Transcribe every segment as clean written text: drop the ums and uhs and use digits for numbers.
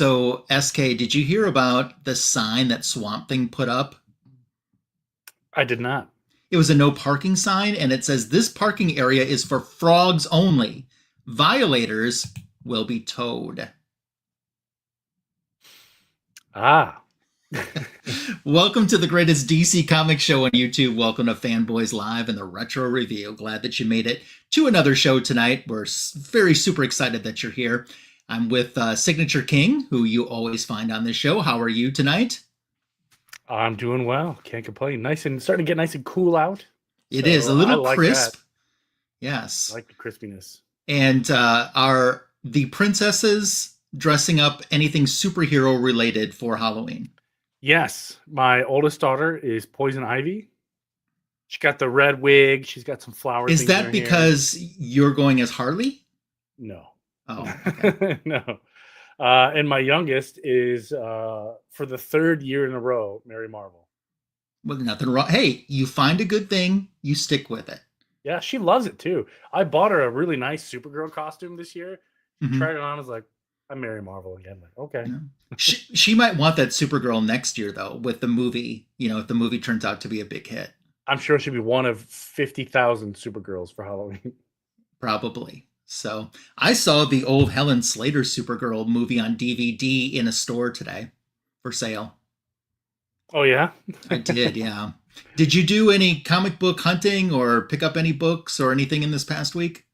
So, SK, did you hear about the sign that Swamp Thing put up? I did not. It was a no parking sign, and it says, "This parking area is for frogs only. Violators will be towed." Ah, Welcome to the greatest DC comic show on YouTube. Welcome to Fanboys Live and the Retro Review. Glad that you made it to another show tonight. We're very super excited that you're here. I'm with Signature King, who you always find on this show. How are you tonight? I'm doing well. Can't complain. Nice and starting to get nice and cool out. It is a I little like crisp. that. I Yes. like the crispiness. And are the princesses dressing up anything superhero related for Halloween? Yes, my oldest daughter is Poison Ivy. She got the red wig. She's got some flower Is things in her that hair. because you're going as Harley? No. Oh, okay. No. And my youngest is, for the third year in a row, Mary Marvel. Well, nothing wrong. Hey, you find a good thing, you stick with it. Yeah, she loves it too. I bought her a really nice Supergirl costume this year. She Mhm. tried it on. I was like, I'm Mary Marvel again. Like, okay. Yeah. She might want that Supergirl next year, though, with the movie. If the movie turns out to be a big hit. I'm sure she'll be one of 50,000 Supergirls for Halloween. Probably. So I saw the old Helen Slater Supergirl movie on DVD in a store today for sale. Oh, yeah? I did, yeah. Did you do any comic book hunting or pick up any books or anything in this past week?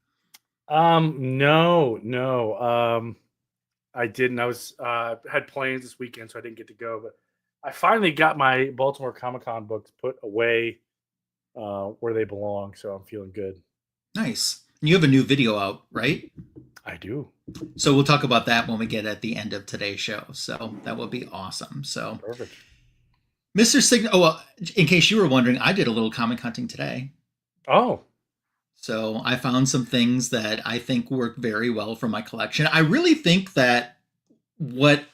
No. I didn't. I was had plans this weekend, so I didn't get to go. But I finally got my Baltimore Comic Con books put away where they belong, so I'm feeling good. Nice. You have a new video out, right? I do. So we'll talk about that when we get at the end of today's show. So that will be awesome. So Perfect. Mr. Sign. Oh, well, in case you were wondering, I did a little comic hunting today. Oh, So I found some things that I think work very well for my collection. I really think that what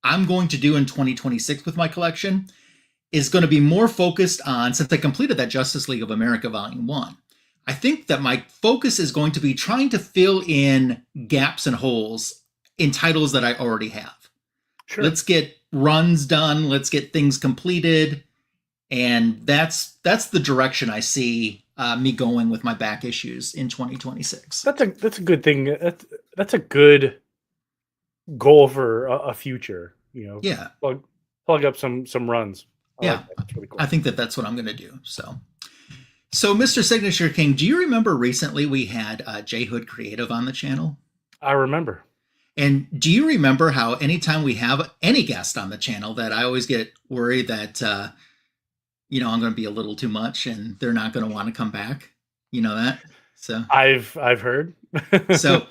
I'm going to do in 2026 with my collection is going to be more focused on, since I completed that Justice League of America Volume 1, I think that my focus is going to be trying to fill in gaps and holes in titles that I already have. sure. Let's get runs done, let's get things completed, and that's the direction I see me going with my back issues in 2026. That's a good thing. That's a good goal for a future. Yeah, Plug up some runs. I yeah, like that. That's really cool. I think that that's what I'm going to do. So, Mr. Signature King, do you remember recently we had J Hood Creative on the channel? I remember. And do you remember how anytime we have any guest on the channel that I always get worried that, I'm going to be a little too much and they're not going to want to come back? You know that? So I've heard. So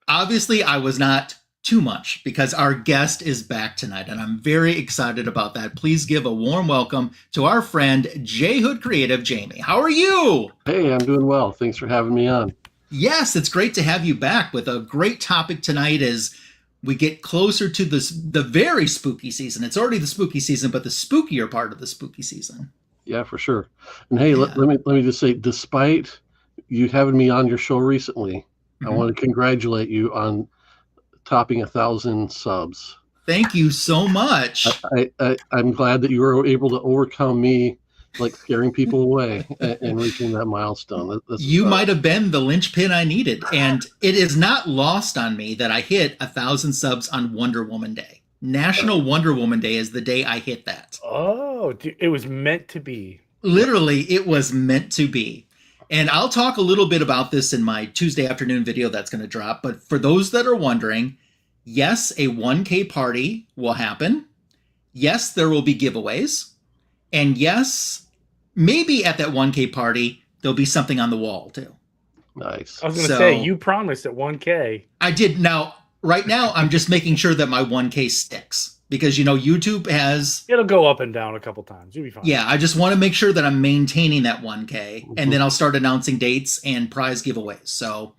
obviously I was not too much because our guest is back tonight and I'm very excited about that. Please give a warm welcome to our friend J Hood Creative, Jamie. How are you? Hey, I'm doing well. Thanks for having me on. Yes, it's great to have you back with a great topic tonight as we get closer to the very spooky season. It's already the spooky season, but the spookier part of the spooky season. Yeah, for sure. And hey, Yeah. let me just say, despite you having me on your show recently, I want to congratulate you on topping 1,000 subs. Thank you so much. I'm glad that you were able to overcome me, like scaring people away and reaching that milestone. You might have been the linchpin I needed, and it is not lost on me that I hit 1,000 subs on Wonder Woman Day. National Wonder Woman Day is the day I hit that. Oh, it was meant to be. Literally, it was meant to be. And I'll talk a little bit about this in my Tuesday afternoon video that's going to drop. But for those that are wondering, yes, a 1K party will happen. Yes, there will be giveaways. And yes, maybe at that 1K party, there'll be something on the wall too. Nice. I was going to say, you promised at 1K. I did. Now, right now, I'm just making sure that my 1K sticks. Because, YouTube has... It'll go up and down a couple times. You'll be fine. Yeah, I just want to make sure that I'm maintaining that 1K. And then I'll start announcing dates and prize giveaways. So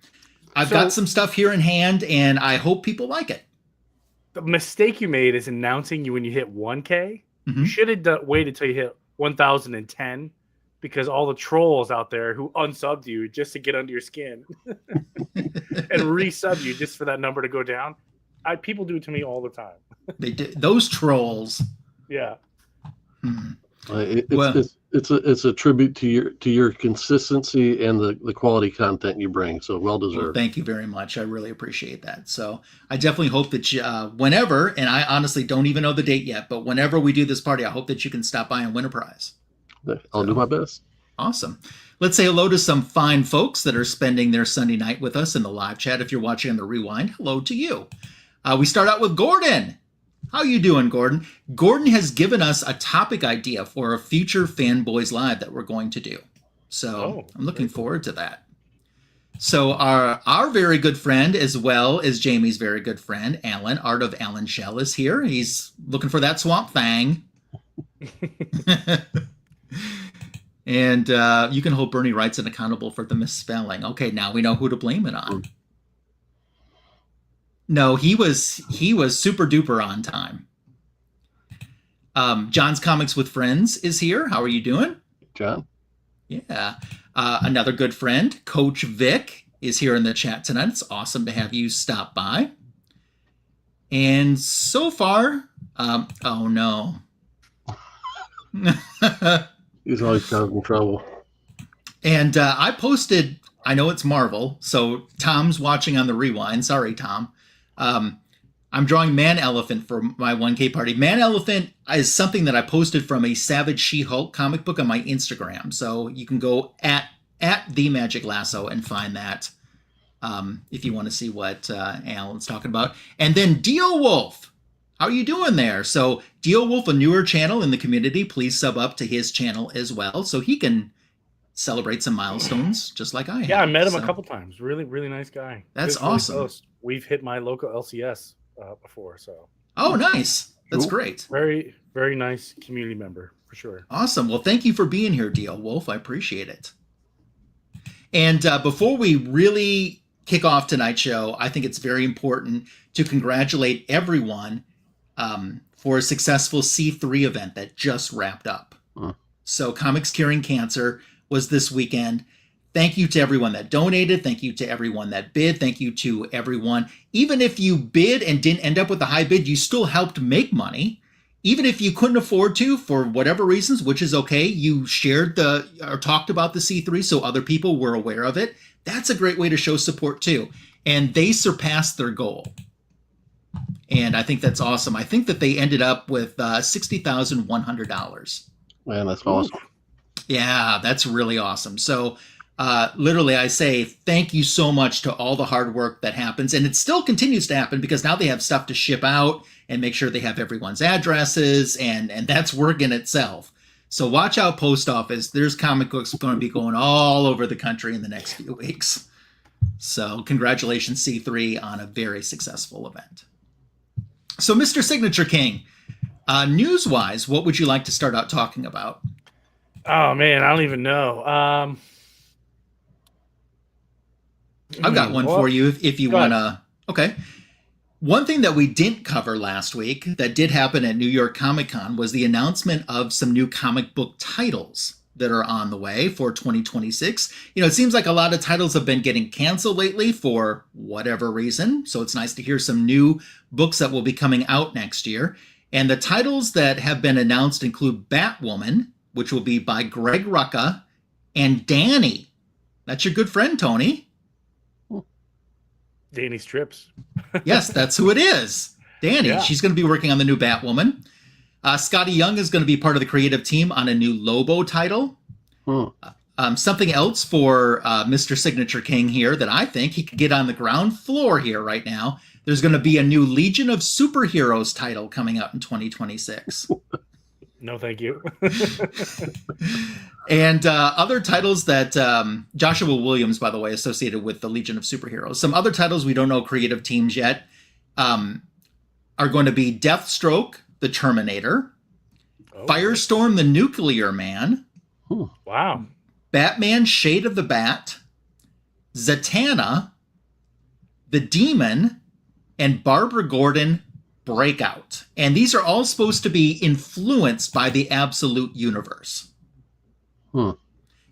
I've got some stuff here in hand, and I hope people like it. The mistake you made is announcing you when you hit 1K. You should have waited till you hit 1,010 because all the trolls out there who unsubbed you just to get under your skin and resub you just for that number to go down. People do it to me all the time. They do. Those trolls. Yeah. Hmm. It's a tribute to your consistency and the quality content you bring. So well deserved. Well, thank you very much. I really appreciate that. So I definitely hope that you, whenever, and I honestly don't even know the date yet, but whenever we do this party, I hope that you can stop by and win a prize. I'll do my best. Awesome. Let's say hello to some fine folks that are spending their Sunday night with us in the live chat. If you're watching on the rewind, hello to you. We start out with Gordon. How you doing, Gordon? Gordon has given us a topic idea for a future Fanboys Live that we're going to do. So I'm looking forward to that. So our very good friend, as well as Jamie's very good friend, Alan, Art of Alan Shell, is here. He's looking for that swamp thing. And you can hold Bernie Wrightson accountable for the misspelling. Okay, now we know who to blame it on. No, he was super duper on time. John's Comics with Friends is here. How are you doing? John? Yeah. Another good friend, Coach Vic, is here in the chat tonight. It's awesome to have you stop by. And so far, oh no. He's always causing trouble. And I posted, I know it's Marvel, so Tom's watching on the rewind. Sorry, Tom. I'm drawing Man Elephant for my 1K party. Man Elephant is something that I posted from a Savage She-Hulk comic book on my Instagram. So you can go at The Magic Lasso and find that if you want to see what Alan's talking about. And then Dio Wolf. How are you doing there? So Dio Wolf, a newer channel in the community, please sub up to his channel as well so he can celebrate some milestones just like I have. Yeah, I met him a couple times. Really, really nice guy. That's awesome. Really we've hit my local LCS before, so. Oh, nice. That's great. Very, very nice community member for sure. Awesome. Well, thank you for being here, Dio Wolf. I appreciate it. And before we really kick off tonight's show, I think it's very important to congratulate everyone for a successful C3 event that just wrapped up. So Comics Curing Cancer was this weekend. Thank you to everyone that donated. Thank you to everyone that bid. Thank you to everyone. Even if you bid and didn't end up with a high bid, you still helped make money. Even if you couldn't afford to, for whatever reasons, which is okay, you shared or talked about the C3 so other people were aware of it. That's a great way to show support too. And they surpassed their goal. And I think that's awesome. I think that they ended up with $60,100. Man, that's awesome. Yeah, that's really awesome. So literally, I say thank you so much to all the hard work that happens. And it still continues to happen because now they have stuff to ship out and make sure they have everyone's addresses. And that's work in itself. So watch out, post office. There's comic books going to be going all over the country in the next few weeks. So congratulations, C3, on a very successful event. So Mr. Signature King, news-wise, what would you like to start out talking about? Oh, man, I don't even know. I've got one for you if you want to. Okay. One thing that we didn't cover last week that did happen at New York Comic Con was the announcement of some new comic book titles that are on the way for 2026. You know, it seems like a lot of titles have been getting canceled lately for whatever reason. So it's nice to hear some new books that will be coming out next year. And the titles that have been announced include Batwoman, which will be by Greg Rucka, and Danny. That's your good friend, Tony. Danny Strips. Yes, that's who it is. Danny. Yeah. She's going to be working on the new Batwoman. Scotty Young is going to be part of the creative team on a new Lobo title. Something else for Mr. Signature King here that I think he could get on the ground floor here right now. There's going to be a new Legion of Superheroes title coming out in 2026. No, thank you. And other titles that Joshua Williams, by the way, associated with the Legion of Superheroes. Some other titles we don't know creative teams yet are going to be Deathstroke, the Terminator, Firestorm, the Nuclear Man. Wow. Batman, Shade of the Bat, Zatanna, the Demon, and Barbara Gordon, Breakout. And these are all supposed to be influenced by the Absolute Universe.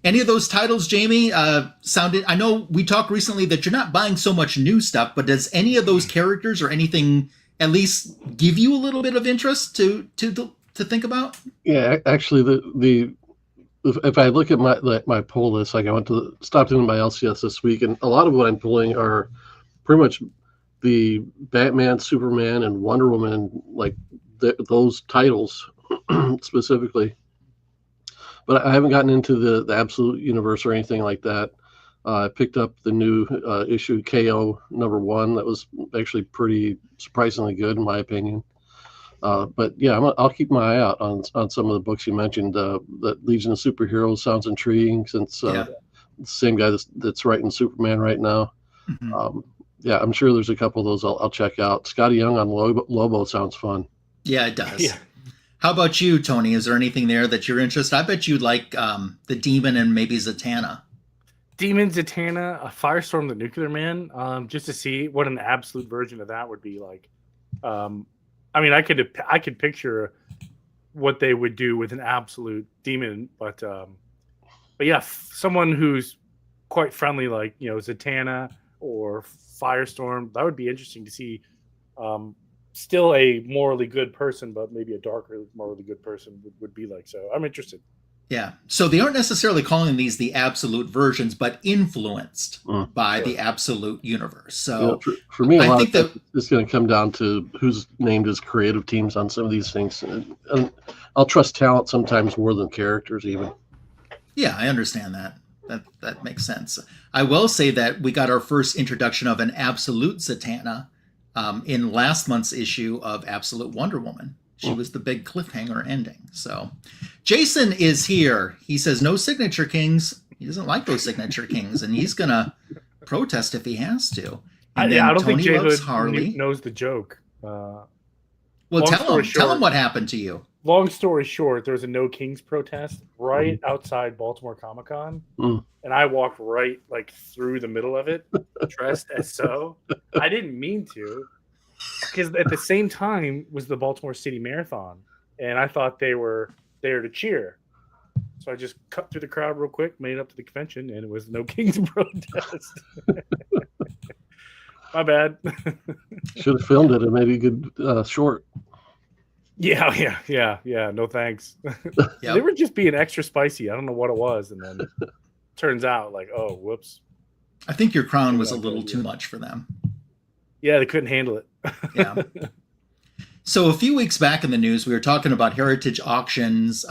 Any of those titles, Jamie, sounded? I know we talked recently that you're not buying so much new stuff, but does any of those characters or anything at least give you a little bit of interest to think about? Yeah, actually, the if I look at my pull list, like stopped into my LCS this week, and a lot of what I'm pulling are pretty much the Batman, Superman, and Wonder Woman, like those titles specifically. But I haven't gotten into the Absolute Universe or anything like that. I picked up the new issue KO #1. That was actually pretty surprisingly good in my opinion. But yeah, I'll keep my eye out on some of the books you mentioned. The Legion of Superheroes sounds intriguing since the same guy that's writing Superman right now. Mm-hmm. Yeah, I'm sure there's a couple of those I'll check out. Scotty Young on Lobo sounds fun. Yeah, it does. Yeah. How about you, Tony? Is there anything there that you're interested? I bet you'd like the Demon and maybe Zatanna. Demon, Zatanna, Firestorm, the Nuclear Man, just to see what an absolute version of that would be like. I mean, I could picture what they would do with an absolute demon, but yeah, someone who's quite friendly, like Zatanna or Firestorm, that would be interesting to see. Still a morally good person, but maybe a darker morally good person would be like. So I'm interested. Yeah. So they aren't necessarily calling these the absolute versions, but influenced by the absolute universe. So for me, I think that it's going to come down to who's named as creative teams on some of these things. And I'll trust talent sometimes more than characters even. Yeah, I understand that. That makes sense. I will say that we got our first introduction of an absolute Zatanna in last month's issue of Absolute Wonder Woman. She was the big cliffhanger ending. So Jason is here. He says no signature kings. He doesn't like those signature kings, and he's going to protest if he has to. And I don't Tony think Jay Hood Harley knows the joke. Well, tell him what happened to you. Long story short, there was a No Kings protest right outside Baltimore Comic-Con, and I walked right through the middle of it, dressed as so. I didn't mean to, because at the same time was the Baltimore City Marathon, and I thought they were there to cheer. So I just cut through the crowd real quick, made it up to the convention, and it was No Kings protest. My bad. Should have filmed it and made a good short. Yeah. No thanks. Yep. They were just being extra spicy. I don't know what it was, and then turns out oh, whoops. I think your crown was a little too much for them. Yeah, they couldn't handle it. Yeah. So a few weeks back in the news, we were talking about Heritage Auctions,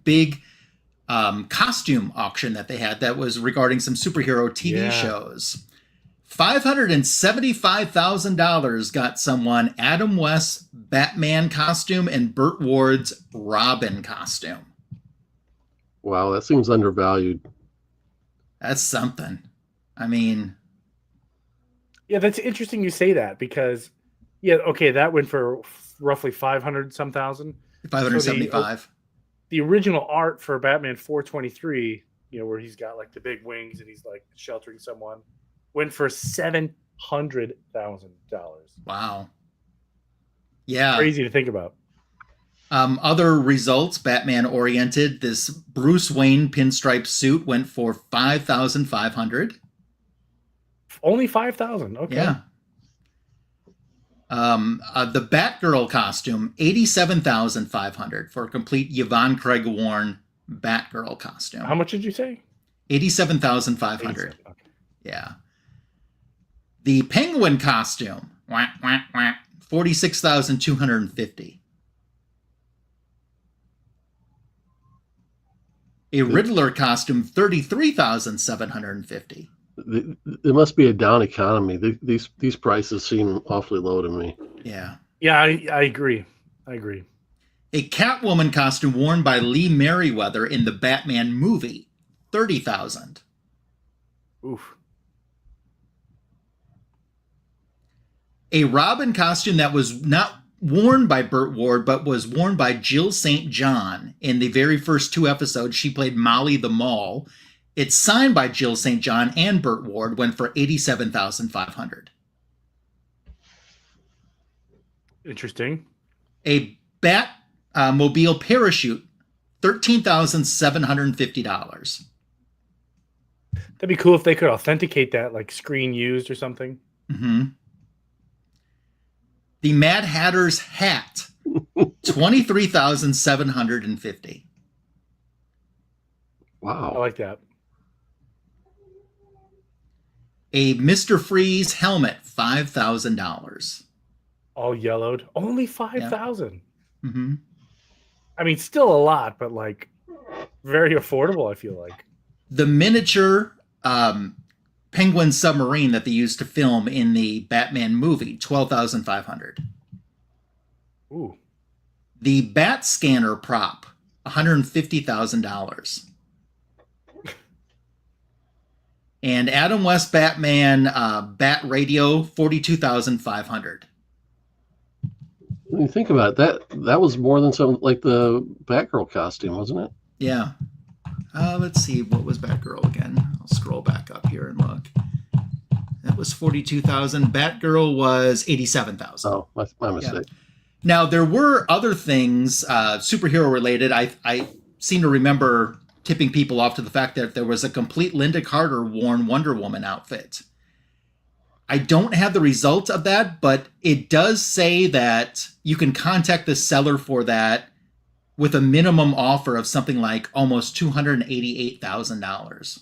big costume auction that they had that was regarding some superhero TV shows. $575,000 got someone Adam West's Batman costume and Burt Ward's Robin costume. Wow, that seems undervalued. That's something. I mean... Yeah, that's interesting you say that because, that went for roughly 500-some thousand. 575. So the original art for Batman 423, where he's got the big wings and he's sheltering someone, went for $700,000. Wow. Yeah. Crazy to think about. Other results, Batman oriented. This Bruce Wayne pinstripe suit went for $5,500. Only 5,000. Okay. Yeah. The Batgirl costume, $87,500 for a complete Yvonne Craig worn Batgirl costume. How much did you say? $87,500. Okay. Yeah. The Penguin costume, $46,250. A Riddler costume, $33,750. It must be a down economy. These prices seem awfully low to me. Yeah. Yeah, I agree. A Catwoman costume worn by Lee Merriweather in the Batman movie, $30,000. Oof. A Robin costume that was not worn by Burt Ward, but was worn by Jill St. John in the very first 2 episodes. She played Molly the Mall. It's signed by Jill St. John and Burt Ward, went for $87,500. Interesting. A Batmobile parachute, $13,750. That'd be cool if they could authenticate that, like screen used or something. Mm-hmm. The Mad Hatter's hat, 23,750. Wow. I like that. A Mr. Freeze helmet, $5,000. All yellowed. Only 5,000. Mm-hmm. I mean, still a lot, but like very affordable, I feel like. The miniature penguin submarine that they used to film in the Batman movie, 12,500. Ooh. The bat scanner prop, $150,000. And Adam West Batman bat radio, 42,500. When you think about it, that was more than some like the Batgirl costume, wasn't it? Yeah. Let's see, what was Batgirl again? I'll scroll back up here and look. That was 42,000. Batgirl was 87,000. Oh, my mistake. Yeah. Now there were other things superhero related. I seem to remember tipping people off to the fact that there was a complete Linda Carter worn Wonder Woman outfit. I don't have the result of that, but it does say that you can contact the seller for that with a minimum offer of something like almost $288,000.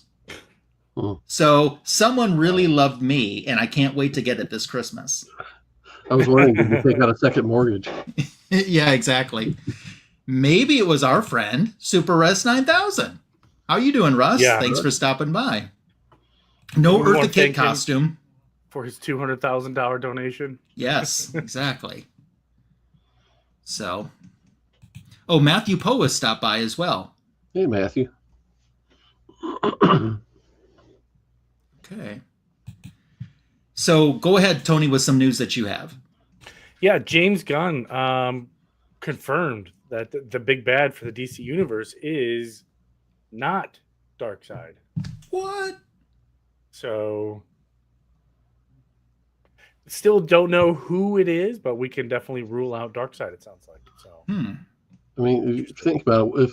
So someone really loved me, and I can't wait to get it this Christmas. I was wondering, did you take out a second mortgage? Yeah, exactly. Maybe it was our friend, Super Res 9000. How you doing, Russ? Yeah, Thanks for stopping by. No We Eartha wanna Kitt thank him. costume. For his $200,000 donation. Yes, exactly. So, Matthew Poe has stopped by as well. Hey, Matthew. Okay. So go ahead, Tony, with some news that you have. Yeah, James Gunn confirmed that the big bad for the DC universe is not Darkseid. What? So still don't know who it is, but we can definitely rule out Darkseid, it sounds like. So I mean, if you think about it,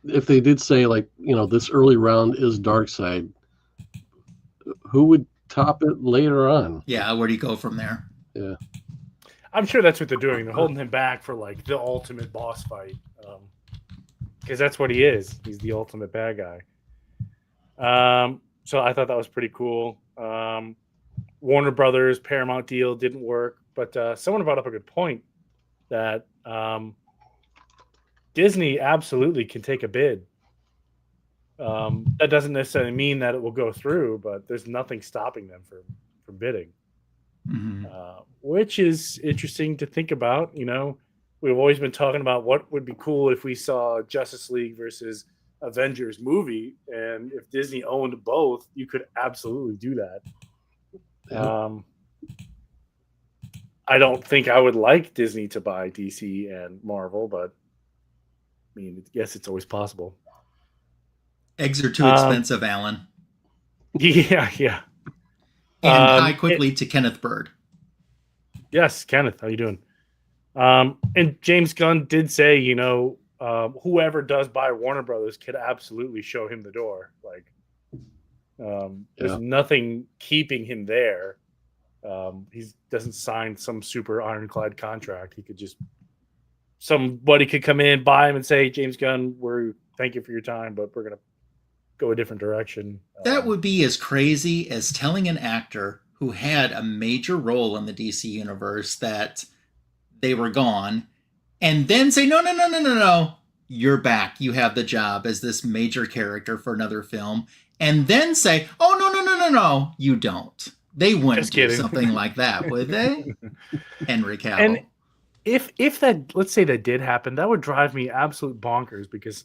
if they did say, like, this early round is Darkseid, who would top it later on? Yeah, where do you go from there? Yeah. I'm sure that's what they're doing. They're holding him back for like the ultimate boss fight, because that's what he is. He's the ultimate bad guy. So I thought that was pretty cool. Warner Brothers Paramount deal didn't work, but someone brought up a good point that Disney absolutely can take a bid. That doesn't necessarily mean that it will go through, but there's nothing stopping them from bidding. Which is interesting to think about. We've always been talking about what would be cool if we saw Justice League versus Avengers movie, and if Disney owned both, you could absolutely do that. Yeah. I don't think I would like Disney to buy DC and Marvel, but I mean, yes, it's always possible. Eggs are too expensive, Alan. Yeah. And hi quickly to Kenneth Bird. Yes, Kenneth, how you doing? And James Gunn did say, whoever does buy Warner Brothers could absolutely show him the door. Like, there's nothing keeping him there. He doesn't sign some super ironclad contract. He could just, somebody could come in, buy him, and say, James Gunn, thank you for your time, but we're gonna go a different direction. That would be as crazy as telling an actor who had a major role in the DC universe that they were gone, and then say, no, you're back. You have the job as this major character for another film. And then say, oh, no, you don't. They wouldn't do something like that, would they? Henry Cavill. And if that, let's say that did happen, that would drive me absolute bonkers, because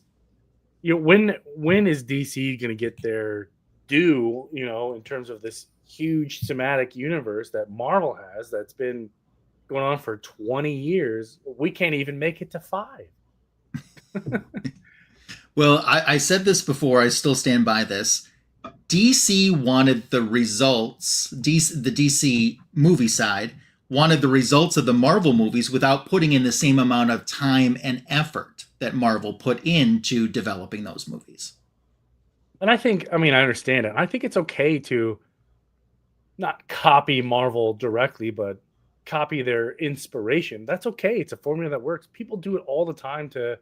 when is DC going to get their due, in terms of this huge thematic universe that Marvel has that's been going on for 20 years? We can't even make it to 5. Well, I said this before. I still stand by this. DC wanted the results. The DC movie side wanted the results of the Marvel movies without putting in the same amount of time and effort that Marvel put into developing those movies. And I think, I mean, I understand it. I think it's okay to not copy Marvel directly, but copy their inspiration. That's okay. It's a formula that works. People do it all the time to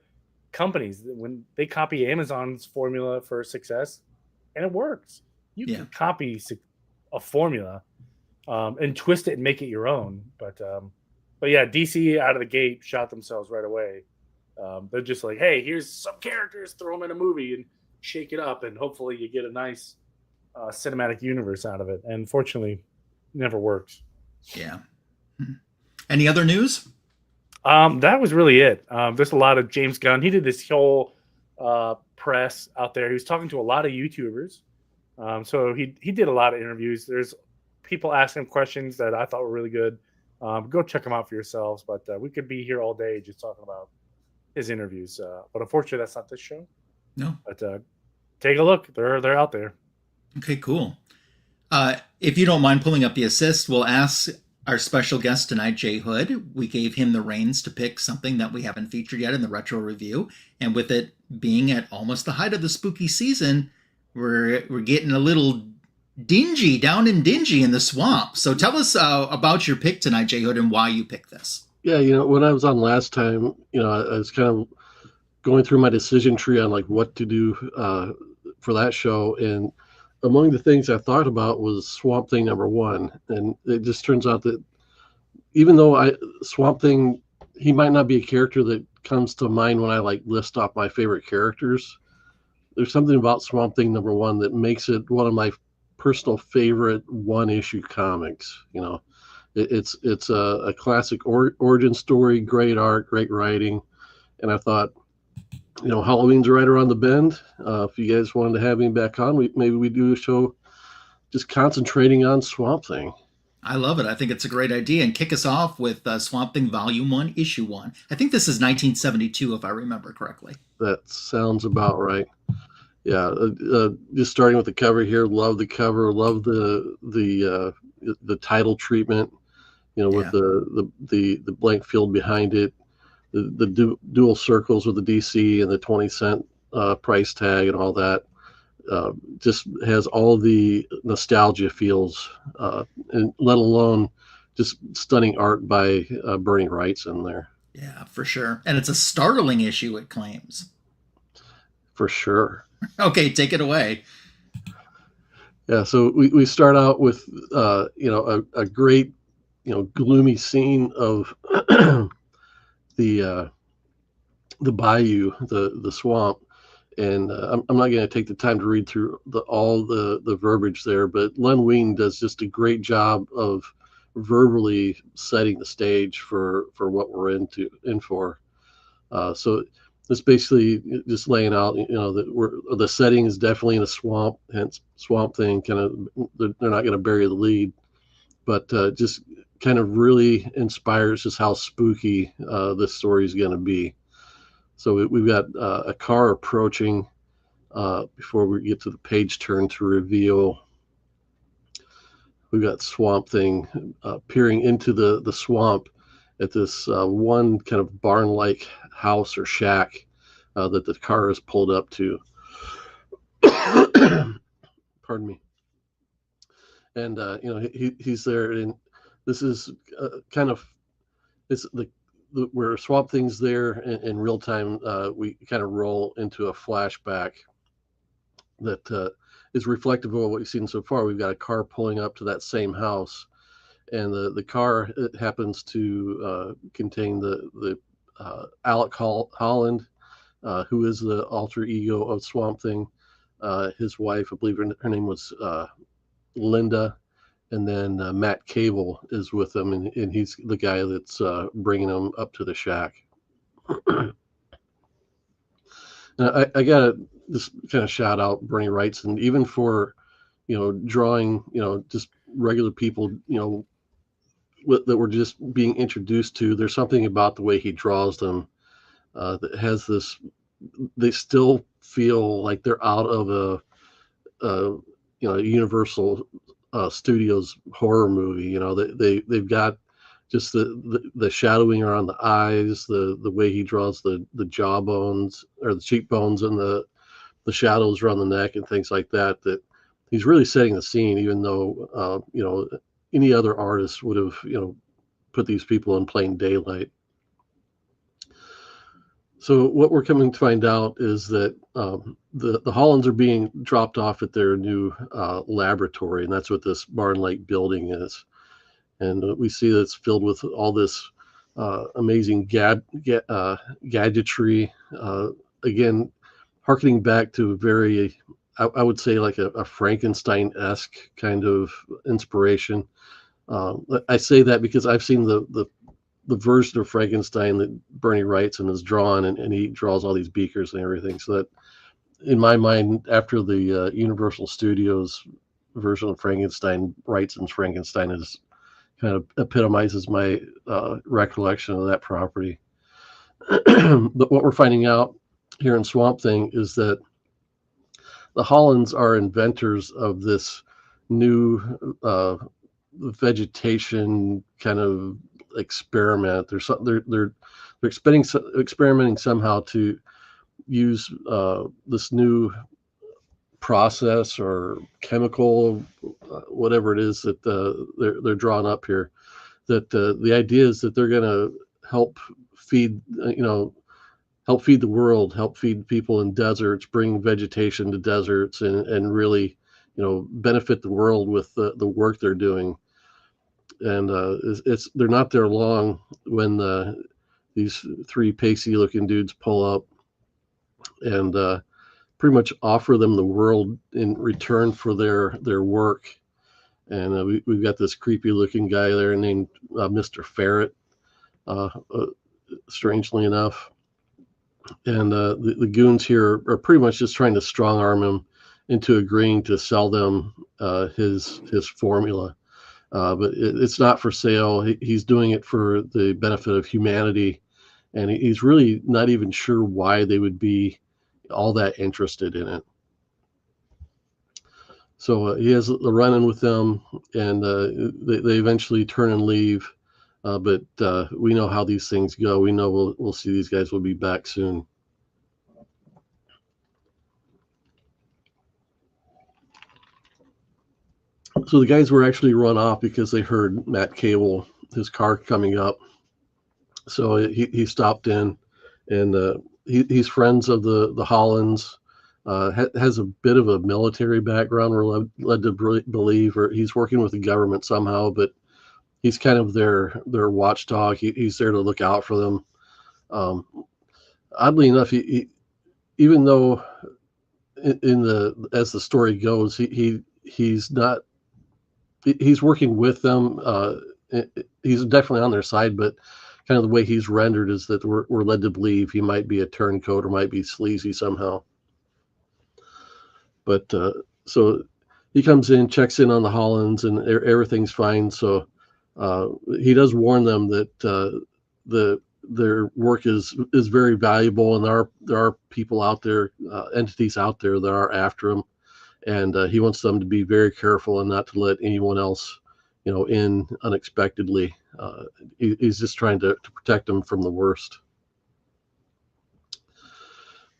companies when they copy Amazon's formula for success, and it works. You Yeah. can copy a formula and twist it and make it your own. But yeah, DC out of the gate shot themselves right away. They're just like, hey, here's some characters, throw them in a movie and shake it up, and hopefully you get a nice cinematic universe out of it. And fortunately, it never works. Yeah. Hmm. Any other news? That was really it. There's a lot of James Gunn. He did this whole press out there. He was talking to a lot of YouTubers. So he did a lot of interviews. There's people asking him questions that I thought were really good. Go check them out for yourselves. But we could be here all day just talking about his interviews. But unfortunately, that's not this show. No. But take a look. They're out there. Okay, cool. If you don't mind pulling up the assist, we'll ask our special guest tonight, Jay Hood. We gave him the reins to pick something that we haven't featured yet in the retro review. And with it being at almost the height of the spooky season, we're getting a little down and dingy in the swamp. So tell us about your pick tonight, Jay Hood, and why you picked this. Yeah, when I was on last time, I was kind of going through my decision tree on like what to do for that show, and among the things I thought about was Swamp Thing #1, and it just turns out that even though Swamp Thing, he might not be a character that comes to mind when I like list off my favorite characters. There's something about Swamp Thing #1 that makes it one of my personal favorite one-issue comics. It's a classic origin story, great art, great writing, and I thought, Halloween's right around the bend. If you guys wanted to have me back on, maybe we do a show just concentrating on Swamp Thing. I love it. I think it's a great idea. And kick us off with Swamp Thing Volume 1, Issue 1. I think this is 1972, if I remember correctly. That sounds about right. Yeah, just starting with the cover here. Love the cover. Love the title treatment. With the blank field behind it. The dual circles with the DC and the 20-cent price tag and all that, just has all the nostalgia feels, and let alone just stunning art by Bernie Wrightson there. Yeah, for sure. And it's a startling issue, it claims. For sure. Okay, take it away. Yeah, so we start out with a great gloomy scene of the bayou, the swamp, and I'm not going to take the time to read through all the verbiage there, but Len Wein does just a great job of verbally setting the stage for what we're in for. So it's basically just laying out, that the setting is definitely in a swamp, hence Swamp Thing. Kind of, they're not going to bury the lead, but just kind of really inspires just how spooky this story is going to be. So we've got a car approaching before we get to the page turn to reveal. We've got Swamp Thing peering into the swamp at this one kind of barn-like house or shack that the car is pulled up to. Pardon me. And he's there, and this is kind of it's where Swamp Thing's there in real time. We kind of roll into a flashback that is reflective of what we've seen so far. We've got a car pulling up to that same house, and the car, it happens to contain the Alec Holland, who is the alter ego of Swamp Thing. His wife, I believe her name was Linda, and then Matt Cable is with him, and he's the guy that's bringing him up to the shack. I gotta just kind of shout out Bernie Wrightson, even for drawing just regular people that we're just being introduced to. There's something about the way he draws them that has this. They still feel like they're out of a Universal Studios horror movie. They've got just the shadowing around the eyes, the way he draws the jawbones or the cheekbones and the the shadows around the neck and things like that. That he's really setting the scene, even though any other artist would have put these people in plain daylight. So what we're coming to find out is that the Hollands are being dropped off at their new laboratory, and that's what this barn-like building is. And we see that it's filled with all this amazing gadgetry. Again, harkening back to very, I would say, like a Frankenstein-esque kind of inspiration. I say that because I've seen the version of Frankenstein that Bernie writes and is drawn, and he draws all these beakers and everything. So that, in my mind, after the Universal Studios version of Frankenstein, Wrightson's Frankenstein is kind of epitomizes my recollection of that property. But what we're finding out here in Swamp Thing is that the Hollands are inventors of this new vegetation kind of experiment. They're experimenting somehow to use this new process or chemical, whatever it is that they're drawing up here. That the idea is that they're going to help feed the world, help feed people in deserts, bring vegetation to deserts, and really benefit the world with the work they're doing. And they're not there long when these three pasty looking dudes pull up and pretty much offer them the world in return for their work. And we've got this creepy looking guy there named Mr. Ferret, strangely enough. And the goons here are pretty much just trying to strong arm him into agreeing to sell them his formula. But it's not for sale. He's doing it for the benefit of humanity. And he's really not even sure why they would be all that interested in it. So he has the run-in with them, and they eventually turn and leave. But we know how these things go. We know we'll see these guys will be back soon. So the guys were actually run off because they heard Matt Cable, his car coming up. So he stopped in, and he's friends of the Hollands. Has a bit of a military background. We're led to believe, or he's working with the government somehow, but he's kind of their watchdog. He's there to look out for them. Oddly enough, he even though as the story goes, he's not. He's working with them. He's definitely on their side, but kind of the way he's rendered is that we're led to believe he might be a turncoat or might be sleazy somehow. But so he comes in, checks in on the Hollands, and everything's fine. So he does warn them that their work is very valuable, and there are people out there, entities out there that are after him. And he wants them to be very careful and not to let anyone else, in unexpectedly. He's just trying to protect them from the worst.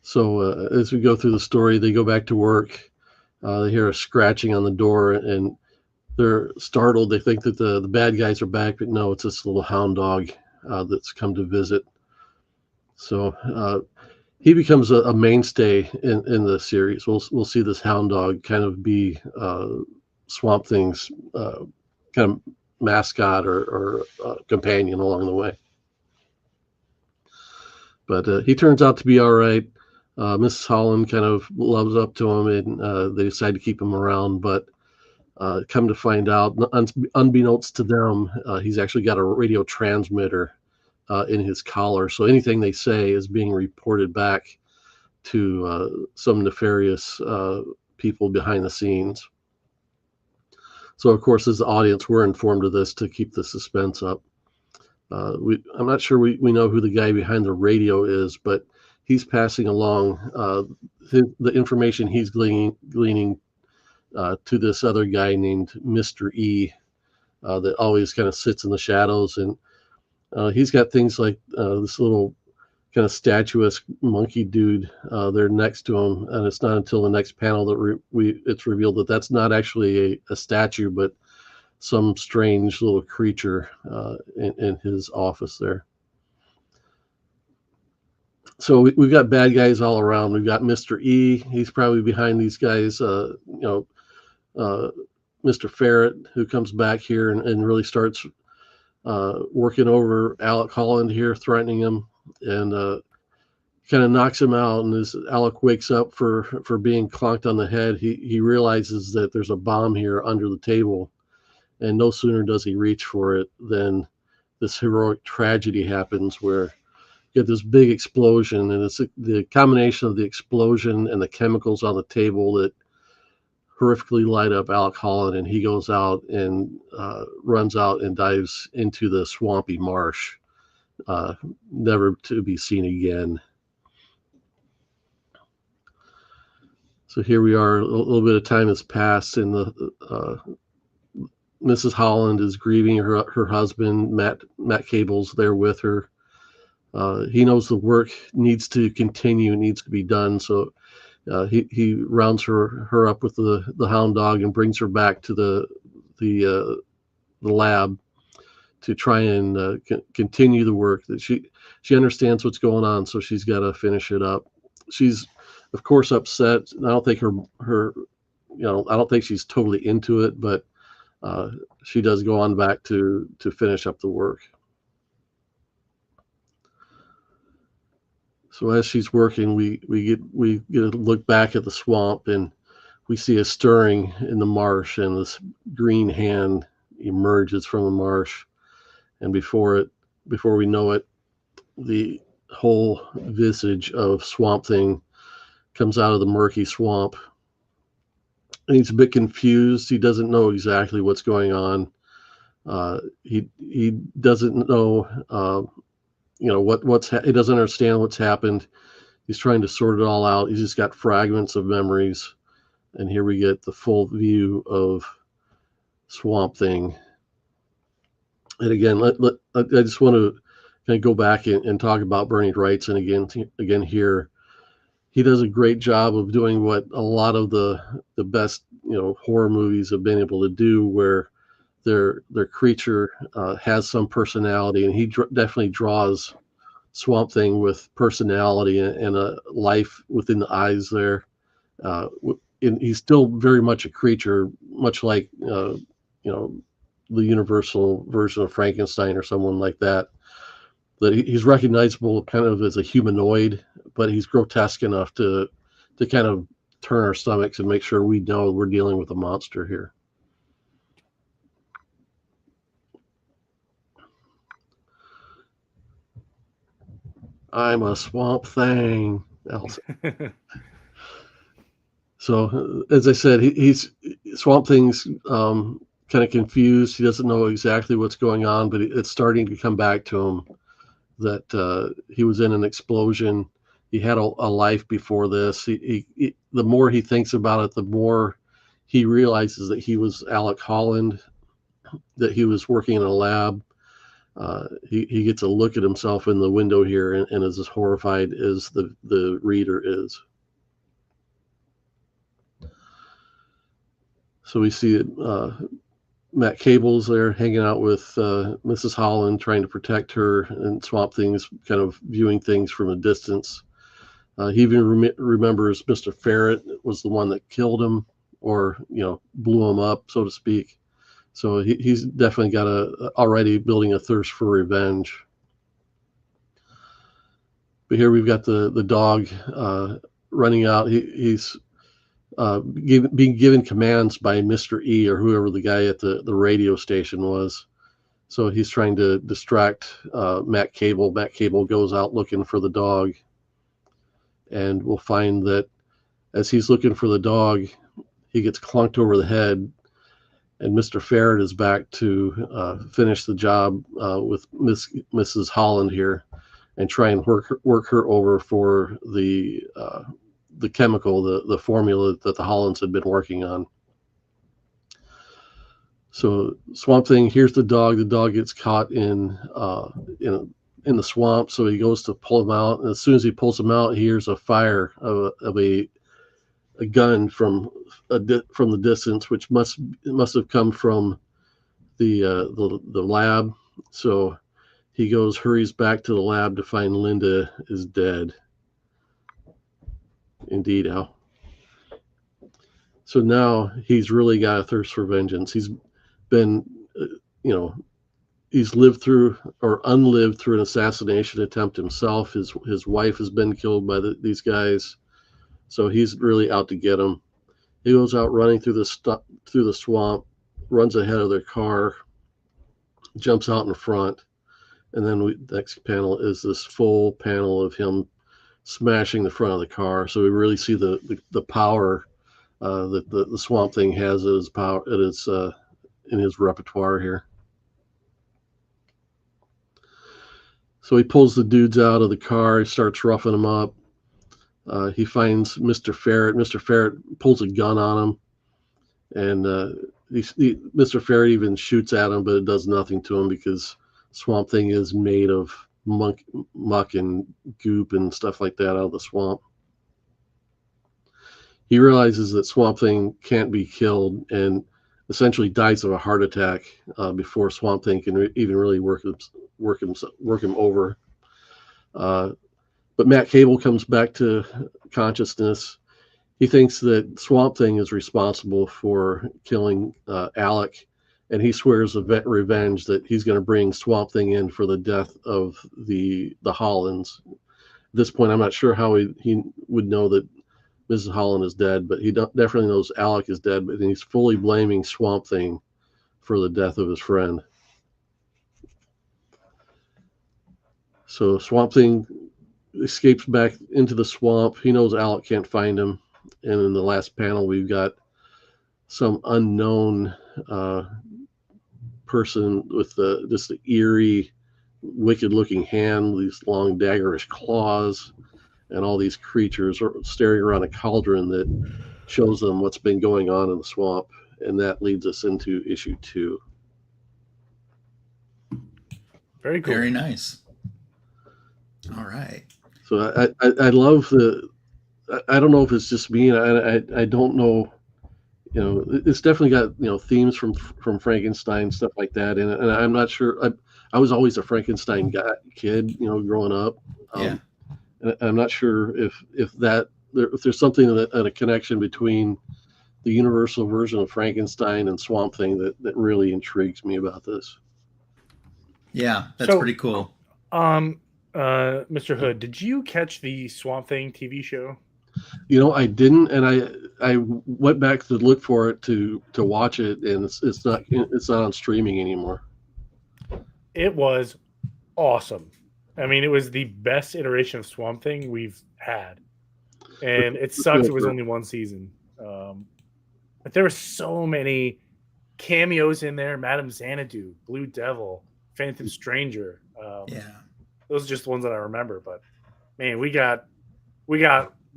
So as we go through the story, they go back to work. They hear a scratching on the door, and they're startled. They think that the bad guys are back, but no, it's this little hound dog that's come to visit. So he becomes a mainstay in the series. We'll see this hound dog kind of be Swamp Thing's kind of mascot or companion along the way. But he turns out to be all right. Mrs. Holland kind of loves up to him, and they decide to keep him around. But come to find out, unbeknownst to them, he's actually got a radio transmitter in his collar. So anything they say is being reported back to some nefarious people behind the scenes. So, of course, as the audience, we're informed of this to keep the suspense up. I'm not sure we know who the guy behind the radio is, but he's passing along the information he's gleaning to this other guy named Mr. E that always kind of sits in the shadows. And he's got things like this little kind of statuesque monkey dude there next to him, and it's not until the next panel that it's revealed that that's not actually a statue, but some strange little creature in his office there. So we've got bad guys all around. We've got Mr. E. He's probably behind these guys. Mr. Ferret, who comes back here and really starts working over Alec Holland here, threatening him, and kind of knocks him out. And as Alec wakes up for being clonked on the head, he realizes that there's a bomb here under the table. And no sooner does he reach for it than this heroic tragedy happens where you get this big explosion, and it's the combination of the explosion and the chemicals on the table that horrifically light up Alec Holland, and he goes out and runs out and dives into the swampy marsh, never to be seen again. So here we are, a little bit of time has passed, and Mrs. Holland is grieving her husband. Matt Cable's there with her. He knows the work needs to continue, needs to be done. So he rounds her up with the hound dog and brings her back to the lab to try and continue the work. That she understands what's going on, so she's got to finish it up. She's of course upset. I don't think I don't think she's totally into it, but she does go on back to finish up the work. So as she's working, we get a look back at the swamp, and we see a stirring in the marsh, and this green hand emerges from the marsh, and before we know it, the whole visage of Swamp Thing comes out of the murky swamp. And he's a bit confused. He doesn't know exactly what's going on. He doesn't know, he doesn't understand what's happened. He's trying to sort it all out. He's just got fragments of memories. And here we get the full view of Swamp Thing. And again, I just want to kind of go back and talk about Bernie Wrightson again here. He does a great job of doing what a lot of the best horror movies have been able to do, where their creature has some personality, and he definitely draws Swamp Thing with personality and a life within the eyes there. And he's still very much a creature, much like the Universal version of Frankenstein or someone like that. That he's recognizable kind of as a humanoid, but he's grotesque enough to kind of turn our stomachs and make sure we know we're dealing with a monster here. I'm a Swamp Thing. So as I said, he's Swamp Thing's kind of confused. He doesn't know exactly what's going on, but it's starting to come back to him that he was in an explosion. He had a life before this. The more he thinks about it, the more he realizes that he was Alec Holland, that he was working in a lab. He gets a look at himself in the window here and is as horrified as the reader is. So we see Matt Cable's there hanging out with Mrs. Holland, trying to protect her, and Swamp Thing's kind of viewing things from a distance. He even remembers Mr. Ferret was the one that killed him, or blew him up, so to speak. So he's definitely got already building a thirst for revenge. But here we've got the dog running out. He's being given commands by Mr. E, or whoever the guy at the radio station was. So he's trying to distract Matt Cable. Matt Cable goes out looking for the dog, and we'll find that as he's looking for the dog, he gets clunked over the head, and Mr. Ferret is back to finish the job with Mrs. Holland here, and try and work her over for the chemical, the formula that the Hollands had been working on. So Swamp Thing here's the dog. The dog gets caught in in the swamp, so he goes to pull him out. And as soon as he pulls him out, he hears a fire of a gun from the distance, which must have come from the lab. So he hurries back to the lab to find Linda is dead. Indeed, Al. So now he's really got a thirst for vengeance. He's been, he's lived through or unlived through an assassination attempt himself. His wife has been killed by these guys, so he's really out to get him. He goes out running through the swamp, runs ahead of their car, jumps out in front, and then the next panel is this full panel of him smashing the front of the car. So we really see the power that the Swamp Thing has in his repertoire here. So he pulls the dudes out of the car. He starts roughing them up. He finds Mr. Ferret. Mr. Ferret pulls a gun on him, and Mr. Ferret even shoots at him, but it does nothing to him because Swamp Thing is made of muck and goop and stuff like that out of the swamp. He realizes that Swamp Thing can't be killed and essentially dies of a heart attack before Swamp Thing can even really work him over. But Matt Cable comes back to consciousness. He thinks that Swamp Thing is responsible for killing Alec, and he swears revenge that he's going to bring Swamp Thing in for the death of the Hollands. At this point, I'm not sure how he would know that Mrs. Holland is dead, but he definitely knows Alec is dead, but he's fully blaming Swamp Thing for the death of his friend. So Swamp Thing escapes back into the swamp. He knows Alec can't find him. And in the last panel, we've got some unknown person with just the eerie, wicked-looking hand, these long daggerish claws, and all these creatures are staring around a cauldron that shows them what's been going on in the swamp. And that leads us into issue 2. Very cool. Very nice. All right. So I love I don't know if it's just me. I don't know. It's definitely got themes from Frankenstein, stuff like that in it. And I'm not sure. I was always a Frankenstein kid, growing up. Yeah. And I'm not sure if there's something a connection between the universal version of Frankenstein and Swamp Thing that really intrigues me about this. Yeah, that's pretty cool. Mr. Hood, did you catch the Swamp Thing TV show? I didn't, and I went back to look for it to watch it, and it's not on streaming anymore. It was awesome. I mean, it was the best iteration of Swamp Thing we've had, and it sucks. It was only one season, but there were so many cameos in there: Madame Xanadu, Blue Devil, Phantom Stranger. Those are just the ones that I remember. But man, we got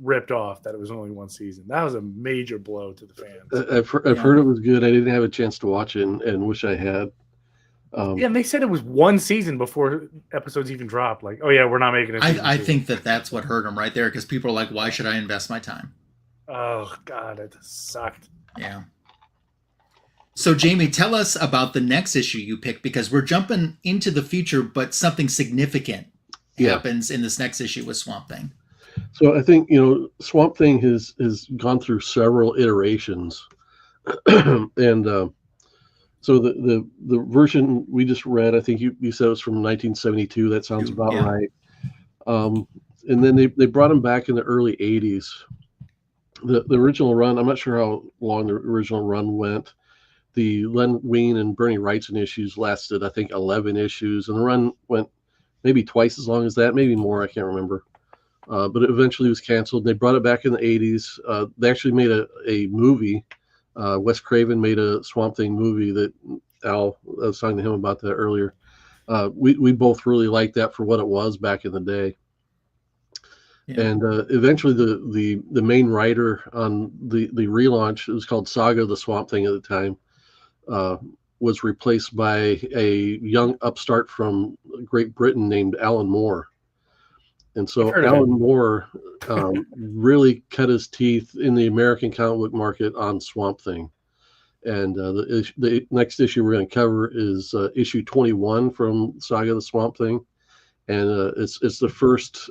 ripped off that it was only one season. That was a major blow to the fans. I've heard it was good. I didn't have a chance to watch it and wish I had. And they said it was one season before episodes even dropped. Like, oh yeah, we're not making it. I think that's what hurt them right there, because people are like, why should I invest my time? Oh God, it sucked. Yeah. So Jamie, tell us about the next issue you picked, because we're jumping into the future, but something significant happens in this next issue with Swamp Thing. So I think Swamp Thing has gone through several iterations, and so the version we just read, I think you said it was from 1972. That sounds about right. And then they brought him back in the early 80s. The original run, I'm not sure how long the original run went. The Len Wein and Bernie Wrightson issues lasted, I think, 11 issues, and the run went maybe twice as long as that, maybe more. I can't remember. But it eventually was canceled. They brought it back in the 80s. They actually made a movie. Wes Craven made a Swamp Thing movie that I was talking to him about that earlier. We both really liked that for what it was back in the day. Yeah. And eventually the main writer on the relaunch, it was called Saga the Swamp Thing at the time, was replaced by a young upstart from Great Britain named Alan Moore. And so Alan Moore really cut his teeth in the American comic book market on Swamp Thing. And the next issue we're going to cover is issue 21 from Saga the Swamp Thing, and it's the first.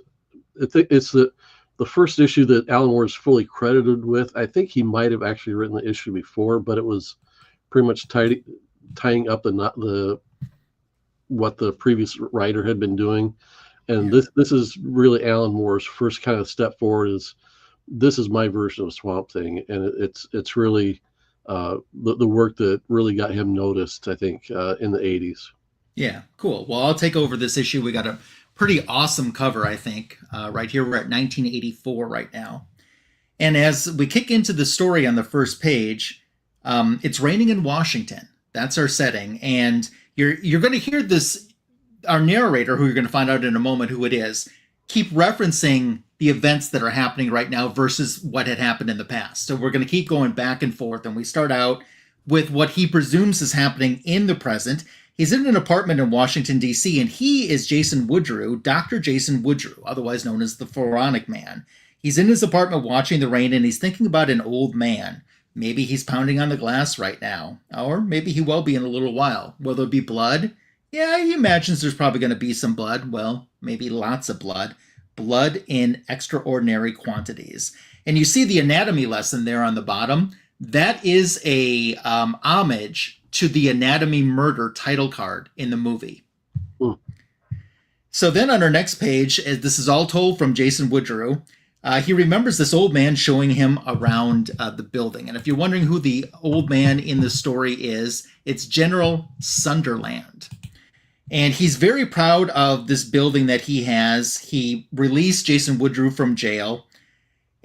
I think it's the first issue that Alan Moore is fully credited with. I think he might have actually written the issue before, but it was pretty much tying up the what the previous writer had been doing. And this is really Alan Moore's first kind of step forward. This is my version of Swamp Thing, and it's really the work that really got him noticed, I think, in the 80s. Yeah, cool. Well, I'll take over this issue. We got a pretty awesome cover, I think. Right here, we're at 1984 right now. And as we kick into the story on the first page, it's raining in Washington. That's our setting. And you're going to hear this, our narrator, who you're going to find out in a moment who it is, keep referencing the events that are happening right now versus what had happened in the past. So we're going to keep going back and forth, and we start out with what he presumes is happening in the present. He's in an apartment in Washington, D.C., and he is Jason Woodrue, Dr. Jason Woodrue, otherwise known as the Floronic Man. He's in his apartment watching the rain, and he's thinking about an old man. Maybe he's pounding on the glass right now, or maybe he will be in a little while. Will there be blood? Yeah, he imagines there's probably going to be some blood. Well, maybe lots of blood. Blood in extraordinary quantities. And you see the anatomy lesson there on the bottom. That is a homage to the Anatomy Murder title card in the movie. So then on our next page, this is all told from Jason Woodrue. He remembers this old man showing him around the building. And if you're wondering who the old man in the story is, it's General Sunderland. And he's very proud of this building that he has. He released Jason Woodrue from jail.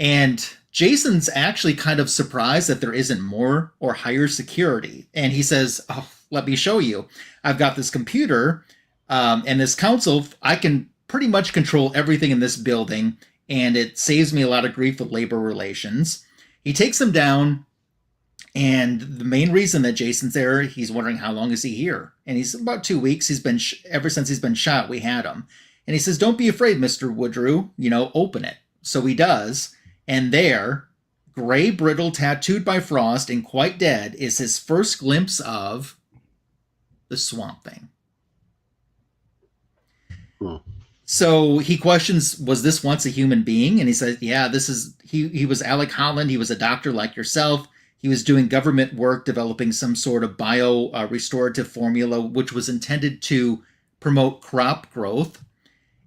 And Jason's actually kind of surprised that there isn't more or higher security. And he says, oh, let me show you. I've got this computer and this console. I can pretty much control everything in this building. And it saves me a lot of grief with labor relations. He takes him down. And the main reason that Jason's there, he's wondering how long is he here? And he's about 2 weeks. He's been ever since he's been shot, we had him. And he says, don't be afraid, Mr. Woodrue, open it. So he does. And there, gray, brittle, tattooed by frost, and quite dead, is his first glimpse of the Swamp Thing. So he questions, was this once a human being? And he says, yeah, he was Alec Holland. He was a doctor like yourself. He was doing government work, developing some sort of bio-restorative formula, which was intended to promote crop growth.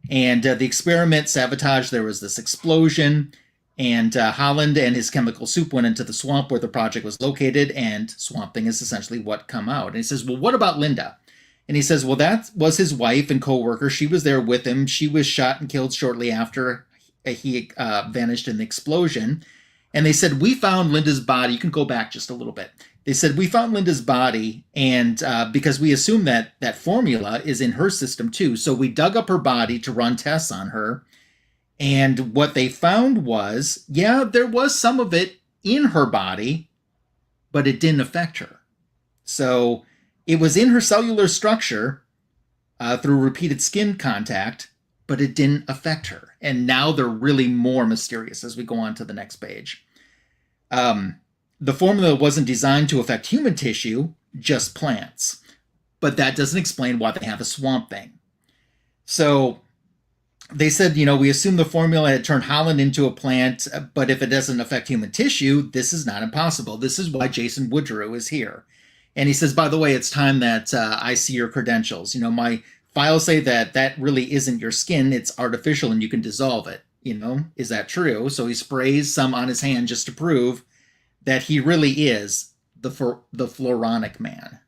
And the experiment sabotaged. There was this explosion, and Holland and his chemical soup went into the swamp where the project was located, and Swamp Thing is essentially what come out. And he says, well, what about Linda? And he says, well, that was his wife and co-worker. She was there with him. She was shot and killed shortly after he vanished in the explosion. And they said, we found Linda's body. You can go back just a little bit. They said, we found Linda's body, and because we assume that that formula is in her system too. So we dug up her body to run tests on her. And what they found was, yeah, there was some of it in her body, but it didn't affect her. So it was in her cellular structure through repeated skin contact, but it didn't affect her. And now they're really more mysterious as we go on to the next page. The formula wasn't designed to affect human tissue, just plants. But that doesn't explain why they have a Swamp Thing. So they said, we assume the formula had turned Holland into a plant, but if it doesn't affect human tissue, this is not impossible. This is why Jason Woodrue is here. And he says, by the way, it's time that I see your credentials. My files say that really isn't your skin. It's artificial and you can dissolve it. Is that true? So he sprays some on his hand just to prove that he really is the Floronic Man.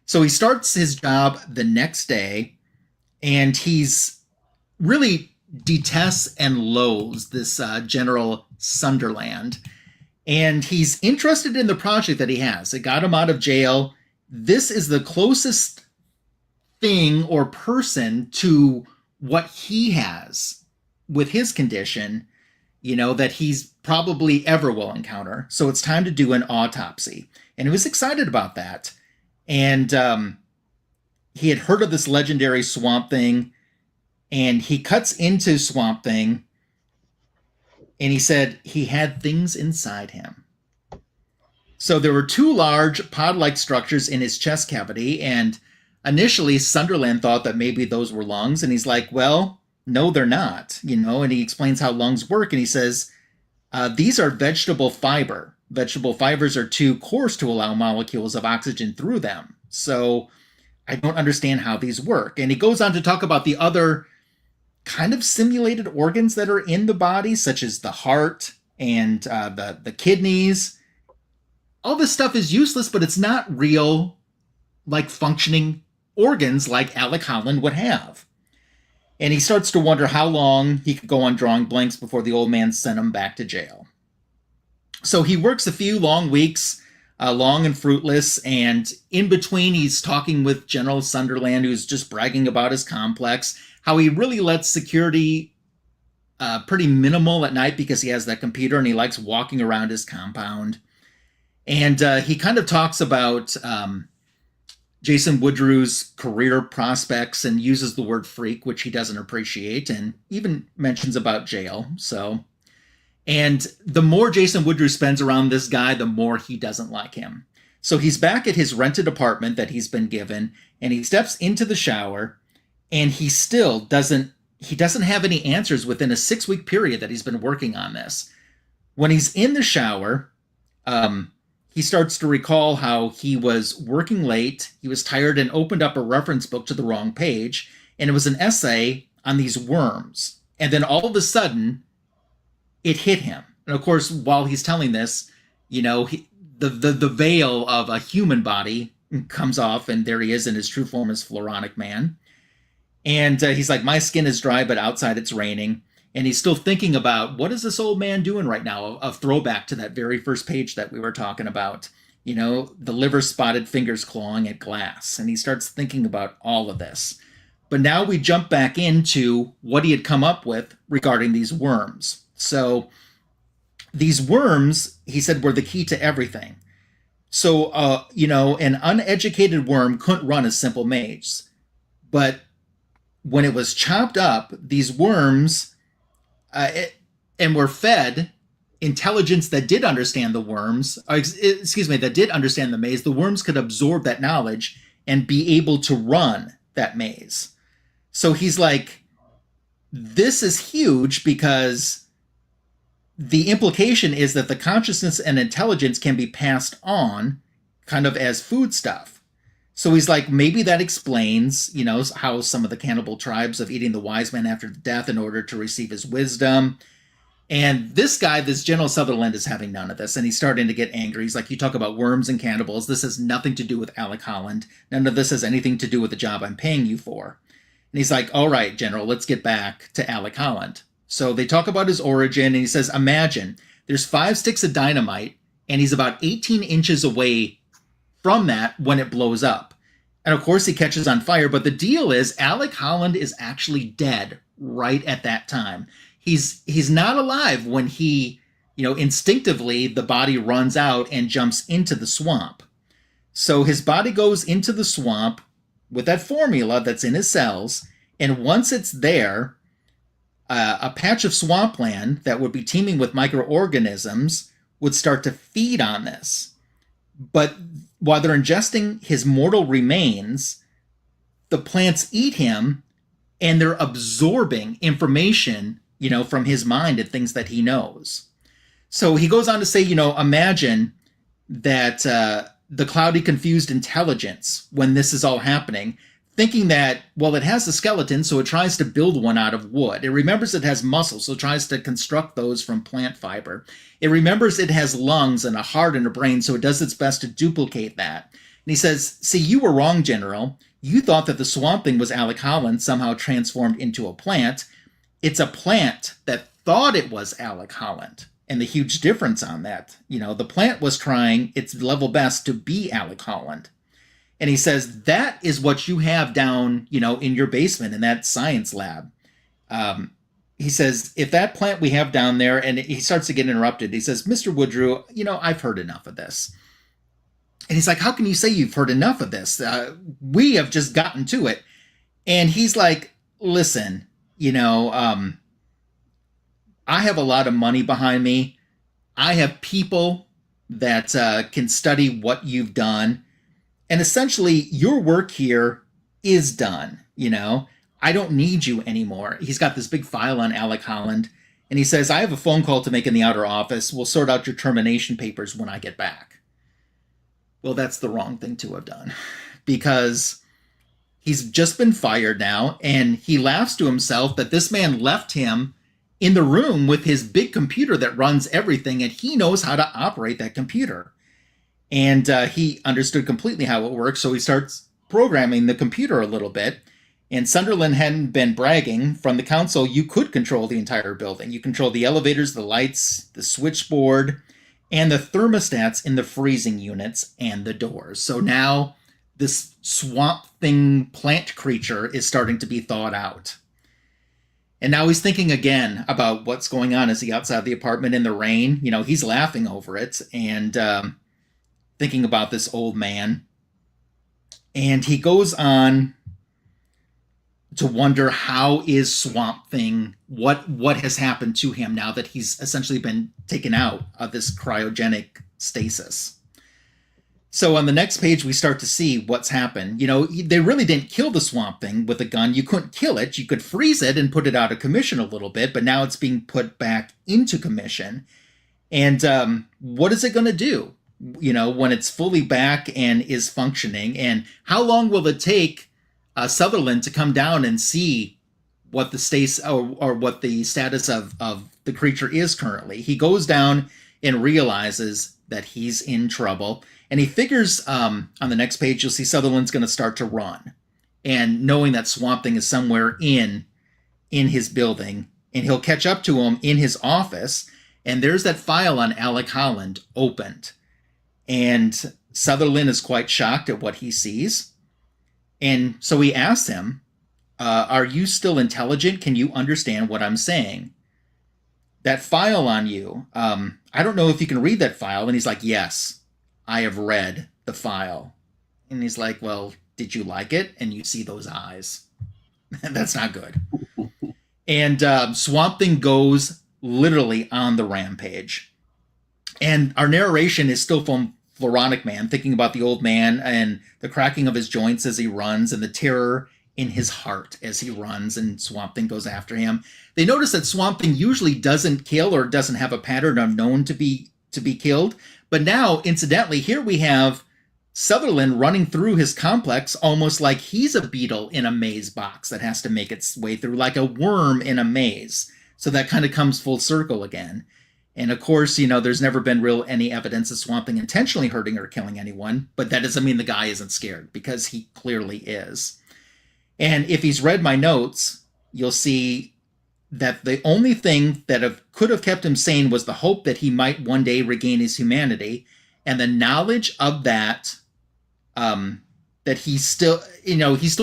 So he starts his job the next day, and he's really detests and loathes this General Sunderland. And he's interested in the project that he has. It got him out of jail. This is the closest thing or person to what he has with his condition. that he's probably ever will encounter. So it's time to do an autopsy. And he was excited about that. And he had heard of this legendary Swamp Thing, and he cuts into Swamp Thing, and he said he had things inside him. So there were 2 large pod-like structures in his chest cavity, and initially Sunderland thought that maybe those were lungs, and he's like, well, no, they're not, and he explains how lungs work, and he says, these are vegetable fiber. Vegetable fibers are too coarse to allow molecules of oxygen through them. So I don't understand how these work. And he goes on to talk about the other kind of simulated organs that are in the body, such as the heart and the kidneys. All this stuff is useless, but it's not real, like functioning organs like Alec Holland would have. And he starts to wonder how long he could go on drawing blanks before the old man sent him back to jail. So he works a few long weeks, long and fruitless, and in between he's talking with General Sunderland, who's just bragging about his complex, how he really lets security pretty minimal at night because he has that computer and he likes walking around his compound. And he kind of talks about Jason Woodrew's career prospects and uses the word freak, which he doesn't appreciate, and even mentions about jail. And the more Jason Woodrew spends around this guy, the more he doesn't like him. So he's back at his rented apartment that he's been given, and he steps into the shower, and he still doesn't have any answers within a 6-week period that he's been working on this. When he's in the shower, he starts to recall how he was working late, he was tired, and opened up a reference book to the wrong page, and it was an essay on these worms. And then all of a sudden, it hit him. And of course, while he's telling this, the veil of a human body comes off, and there he is in his true form as Floronic Man. And he's like, my skin is dry, but outside it's raining. And he's still thinking about, what is this old man doing right now? A throwback to that very first page that we were talking about. The liver-spotted fingers clawing at glass. And he starts thinking about all of this. But now we jump back into what he had come up with regarding these worms. So these worms, he said, were the key to everything. So, an uneducated worm couldn't run a simple maze. But when it was chopped up, these worms and were fed intelligence that did understand the worms, that did understand the maze, the worms could absorb that knowledge and be able to run that maze. So he's like, this is huge because the implication is that the consciousness and intelligence can be passed on kind of as food stuff. So he's like, maybe that explains, how some of the cannibal tribes of eating the wise man after death in order to receive his wisdom. And this guy, this General Sutherland, is having none of this. And he's starting to get angry. He's like, you talk about worms and cannibals. This has nothing to do with Alec Holland. None of this has anything to do with the job I'm paying you for. And he's like, all right, General, let's get back to Alec Holland. So they talk about his origin, and he says, imagine there's 5 sticks of dynamite, and he's about 18 inches away from that when it blows up. And of course, he catches on fire. But the deal is, Alec Holland is actually dead right at that time. He's not alive when he, instinctively, the body runs out and jumps into the swamp. So his body goes into the swamp with that formula that's in his cells. And once it's there, a patch of swampland that would be teeming with microorganisms would start to feed on this. But while they're ingesting his mortal remains, the plants eat him, and they're absorbing information, from his mind and things that he knows. So he goes on to say, imagine that the cloudy, confused intelligence, when this is all happening, thinking that, well, it has a skeleton, so it tries to build one out of wood. It remembers it has muscles, so it tries to construct those from plant fiber. It remembers it has lungs and a heart and a brain, so it does its best to duplicate that. And he says, see, you were wrong, General. You thought that the Swamp Thing was Alec Holland somehow transformed into a plant. It's a plant that thought it was Alec Holland. And the huge difference on that, the plant was trying its level best to be Alec Holland. And he says, that is what you have down, in your basement in that science lab. he says, if that plant we have down there, and he starts to get interrupted. He says, Mr. Woodrow, I've heard enough of this. And he's like, how can you say you've heard enough of this? We have just gotten to it. And he's like, listen, I have a lot of money behind me. I have people that can study what you've done. And essentially, your work here is done. I don't need you anymore. He's got this big file on Alec Holland. And he says, I have a phone call to make in the outer office. We'll sort out your termination papers when I get back. Well, that's the wrong thing to have done, because he's just been fired now, and he laughs to himself that this man left him in the room with his big computer that runs everything, and he knows how to operate that computer. And he understood completely how it works, so he starts programming the computer a little bit. And Sunderland hadn't been bragging. From the council, you could control the entire building. You control the elevators, the lights, the switchboard, and the thermostats in the freezing units and the doors. So now this swamp thing plant creature is starting to be thawed out. And now he's thinking again about what's going on as he outside the apartment in the rain. He's laughing over it and thinking about this old man. And he goes on to wonder, how is Swamp Thing, what has happened to him now that he's essentially been taken out of this cryogenic stasis. So on the next page, we start to see what's happened. They really didn't kill the Swamp Thing with a gun. You couldn't kill it. You could freeze it and put it out of commission a little bit, but now it's being put back into commission. And what is it going to do, when it's fully back and is functioning? And how long will it take Sutherland to come down and see what the status or what the status of the creature is currently? He goes down and realizes that he's in trouble. And he figures on the next page, you'll see Sutherland's going to start to run. And knowing that Swamp Thing is somewhere in his building, and he'll catch up to him in his office. And there's that file on Alec Holland opened. And Sutherland is quite shocked at what he sees. And so he asks him, are you still intelligent? Can you understand what I'm saying? That file on you, I don't know if you can read that file. And he's like, yes, I have read the file. And he's like, well, did you like it? And you see those eyes. That's not good. And Swamp Thing goes literally on the rampage. And our narration is still from Floronic Man, thinking about the old man and the cracking of his joints as he runs, and the terror in his heart as he runs, and Swamp Thing goes after him. They notice that Swamp Thing usually doesn't kill or doesn't have a pattern of known to be killed. But now, incidentally, here we have Sutherland running through his complex almost like he's a beetle in a maze box that has to make its way through, like a worm in a maze. So that kind of comes full circle again. And of course, there's never been any evidence of Swamp Thing intentionally hurting or killing anyone, but that doesn't mean the guy isn't scared, because he clearly is. And if he's read my notes, you'll see that the only thing that could have kept him sane was the hope that he might one day regain his humanity, and the knowledge of that, that he's still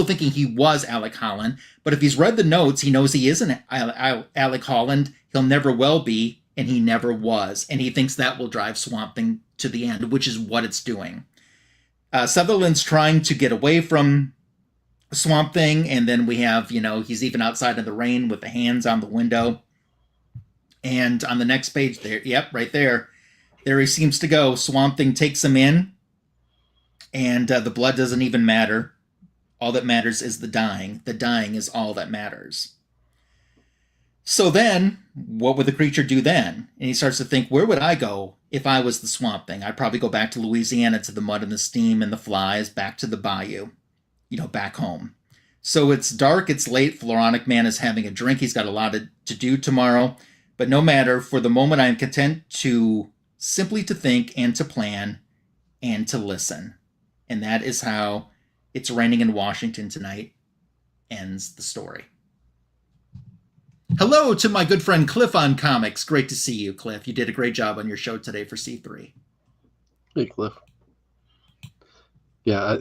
thinking he was Alec Holland. But if he's read the notes, he knows he isn't Alec Holland. He'll never well be. And he never was. And he thinks that will drive Swamp Thing to the end, which is what it's doing. Sutherland's trying to get away from Swamp Thing. And then we have, he's even outside in the rain with the hands on the window. And on the next page there, yep, right there he seems to go. Swamp Thing takes him in. And the blood doesn't even matter. All that matters is the dying. The dying is all that matters. So then, what would the creature do then? And he starts to think, where would I go if I was the Swamp Thing? I'd probably go back to Louisiana, to the mud and the steam and the flies, back to the Bayou, back home. So it's dark, it's late, Floronic Man is having a drink, he's got a lot to do tomorrow. But no matter, for the moment I am content to simply to think and to plan and to listen. And that is how It's Raining in Washington Tonight ends the story. Hello to my good friend Cliff on Comics. Great to see you, Cliff. You did a great job on your show today for C3. Hey, Cliff. Yeah,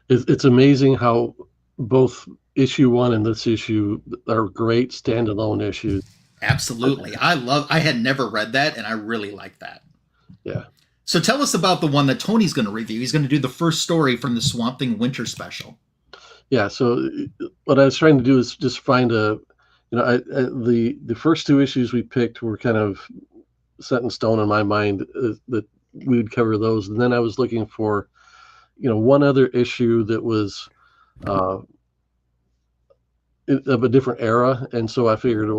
it's amazing how both issue 1 and this issue are great standalone issues. Absolutely. I had never read that, and I really like that. Yeah. So tell us about the one that Tony's going to review. He's going to do the first story from the Swamp Thing Winter Special. Yeah. So what I was trying to do is just find the first 2 issues we picked were kind of set in stone in my mind, that we would cover those. And then I was looking for, one other issue that was of a different era. And so I figured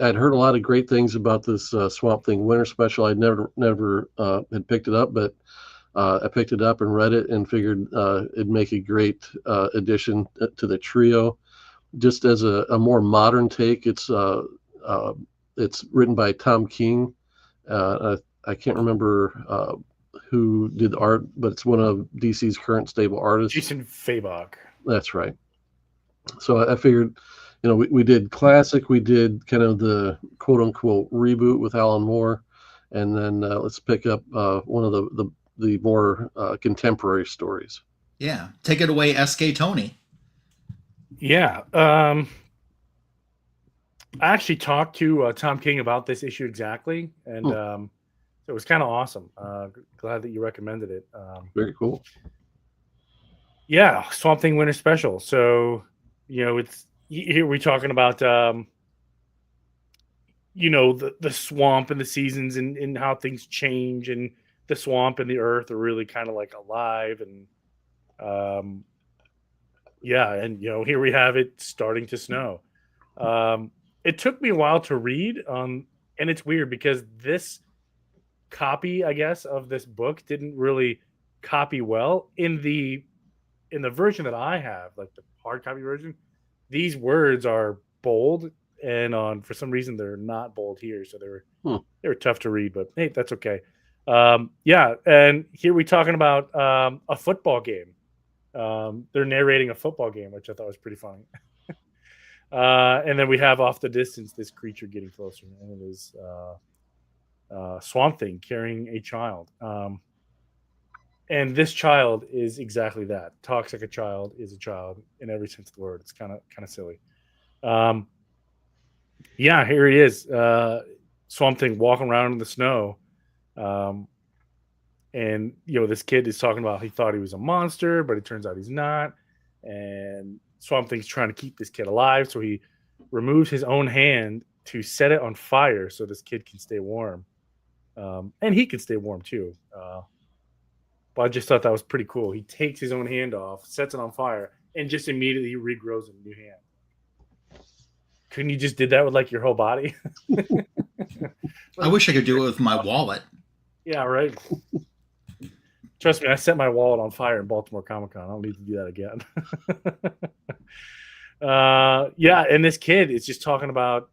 I'd heard a lot of great things about this Swamp Thing Winter Special. I'd never had picked it up, but I picked it up and read it and figured it'd make a great addition to the trio. Just as a more modern take, it's written by Tom King. I can't remember who did the art, but it's one of DC's current stable artists. Jason Fabok. That's right. So I figured, we did classic, we did kind of the quote unquote reboot with Alan Moore, and then let's pick up one of the more contemporary stories. Yeah, take it away, SK Tony. Yeah. I actually talked to Tom King about this issue exactly, and it was kind of awesome. Glad that you recommended it. Very cool. Yeah, Swamp Thing Winter Special. So, it's here we're talking about, the swamp and the seasons and how things change, and the swamp and the earth are really kind of like alive, and here we have it starting to snow. It took me a while to read, and it's weird because this copy, I guess, of this book didn't really copy well in the version that I have, like the hard copy version. These words are bold, and for some reason they're not bold here, so they were tough to read. But hey, that's okay. And here we're talking about a football game. They're narrating a football game, which I thought was pretty funny. And then we have off the distance this creature getting closer, and it is Swamp Thing carrying a child. And this child is exactly that. Talks like a child, is a child in every sense of the word. It's kind of silly. Here he is. Swamp Thing walking around in the snow. And this kid is talking about he thought he was a monster, but it turns out he's not. And Swamp Thing's trying to keep this kid alive, so he removes his own hand to set it on fire so this kid can stay warm. And he can stay warm too. But I just thought that was pretty cool. He takes his own hand off, sets it on fire, and just immediately regrows a new hand. Couldn't you just did that with like your whole body? I wish I could do it with my wallet. Yeah, right. Trust me, I set my wallet on fire in Baltimore Comic-Con. I don't need to do that again. And this kid is just talking about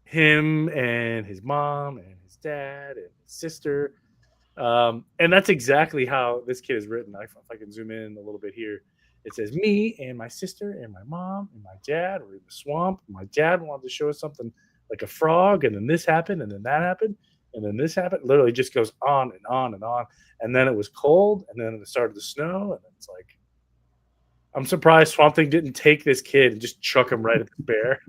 him and his mom and his dad and his sister. And that's exactly how this kid is written. If I can zoom in a little bit here, it says me and my sister and my mom and my dad were in the swamp. My dad wanted to show us something like a frog, and then this happened, and then that happened, and then this happened. Literally just goes on and on and on. And then it was cold, and then it started to snow, and it's like, I'm surprised Swamp Thing didn't take this kid and just chuck him right at the bear.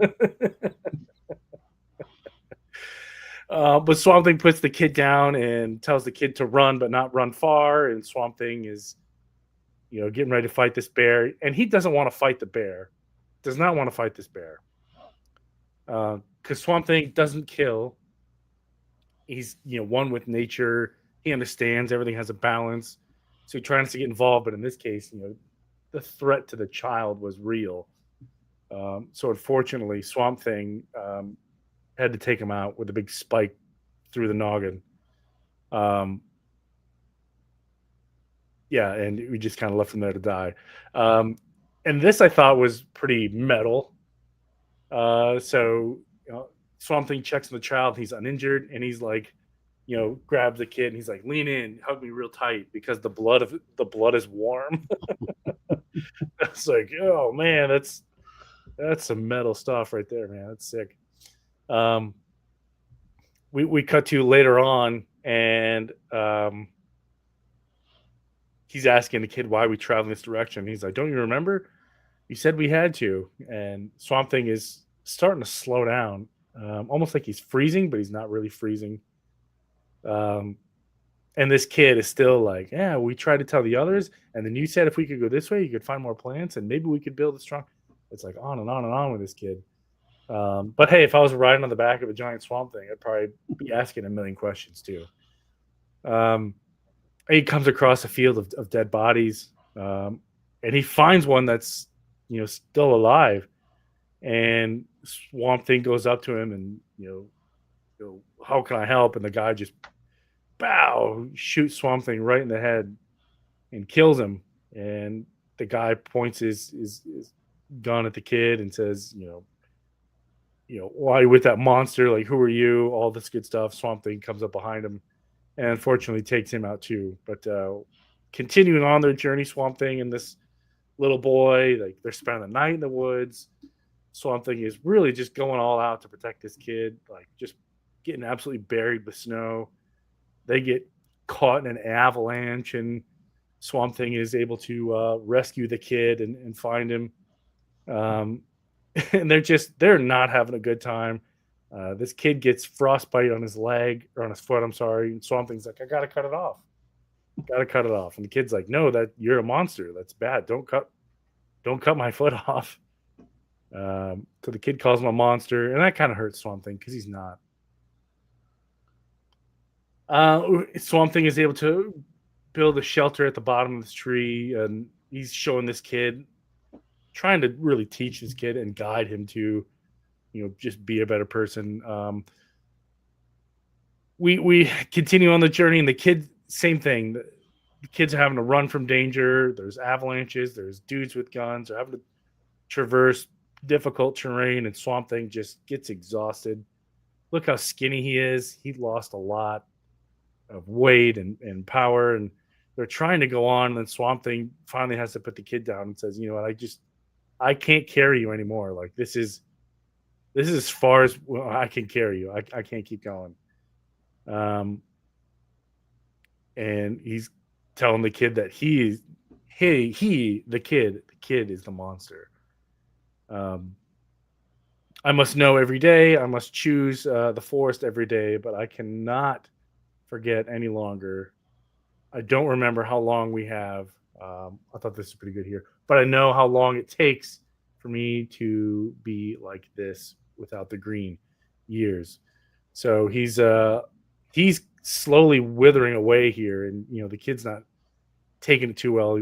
But Swamp Thing puts the kid down and tells the kid to run, but not run far. And Swamp Thing is, getting ready to fight this bear. And he doesn't want to fight the bear. Does not want to fight this bear. Because Swamp Thing doesn't kill. He's, one with nature. He understands everything has a balance. So he tries to get involved. But in this case, the threat to the child was real. So unfortunately, Swamp Thing had to take him out with a big spike through the noggin. And we just kind of left him there to die. And this I thought was pretty metal. Swamp Thing checks on the child. He's uninjured, and he's like, grabs the kid, and he's like, lean in, hug me real tight because the blood is warm. It's like, oh man, that's some metal stuff right there, man. That's sick. We cut to later on, and he's asking the kid why we travel in this direction. He's like, don't you remember? You said we had to, and Swamp Thing is starting to slow down, almost like he's freezing, but he's not really freezing. Um, and this kid is still like, "Yeah, we tried to tell the others, and then you said if we could go this way, you could find more plants, and maybe we could build a strong." It's like on and on and on with this kid. But hey, if I was riding on the back of a giant swamp thing, I'd probably be asking a million questions too. Um, he comes across a field of dead bodies, and he finds one that's still alive. And Swamp Thing goes up to him and how can I help? And the guy just shoots Swamp Thing right in the head and kills him. And the guy points his gun at the kid and says, why are you with that monster? Like, who are you? All this good stuff. Swamp Thing comes up behind him and unfortunately takes him out too. But continuing on their journey, Swamp Thing and this little boy, like they're spending the night in the woods. Swamp Thing is really just going all out to protect this kid, like just getting absolutely buried with snow. They get caught in an avalanche, and Swamp Thing is able to rescue the kid and find him. And they're not having a good time. This kid gets frostbite on his leg or on his foot. I'm sorry. And Swamp Thing's like, I gotta cut it off. Gotta cut it off. And the kid's like, no, that you're a monster. That's bad. Don't cut my foot off. So the kid calls him a monster, and that kind of hurts Swamp Thing because he's not. Swamp Thing is able to build a shelter at the bottom of this tree, and he's showing this kid, trying to really teach this kid and guide him to, just be a better person. We continue on the journey, and the kid, same thing. The kids are having to run from danger. There's avalanches. There's dudes with guns. They're having to traverse difficult terrain, and Swamp Thing just gets exhausted. Look how skinny he is. He lost a lot of weight and power, and they're trying to go on, and then Swamp Thing finally has to put the kid down and says, I can't carry you anymore. Like this is as far as I can carry you. I can't keep going. And he's telling the kid that the kid is the monster. I must know every day. I must choose the forest every day, but I cannot forget any longer. I don't remember how long we have. I thought this was pretty good here, but I know how long it takes for me to be like this without the green. Years. So he's slowly withering away here, and the kid's not taking it too well.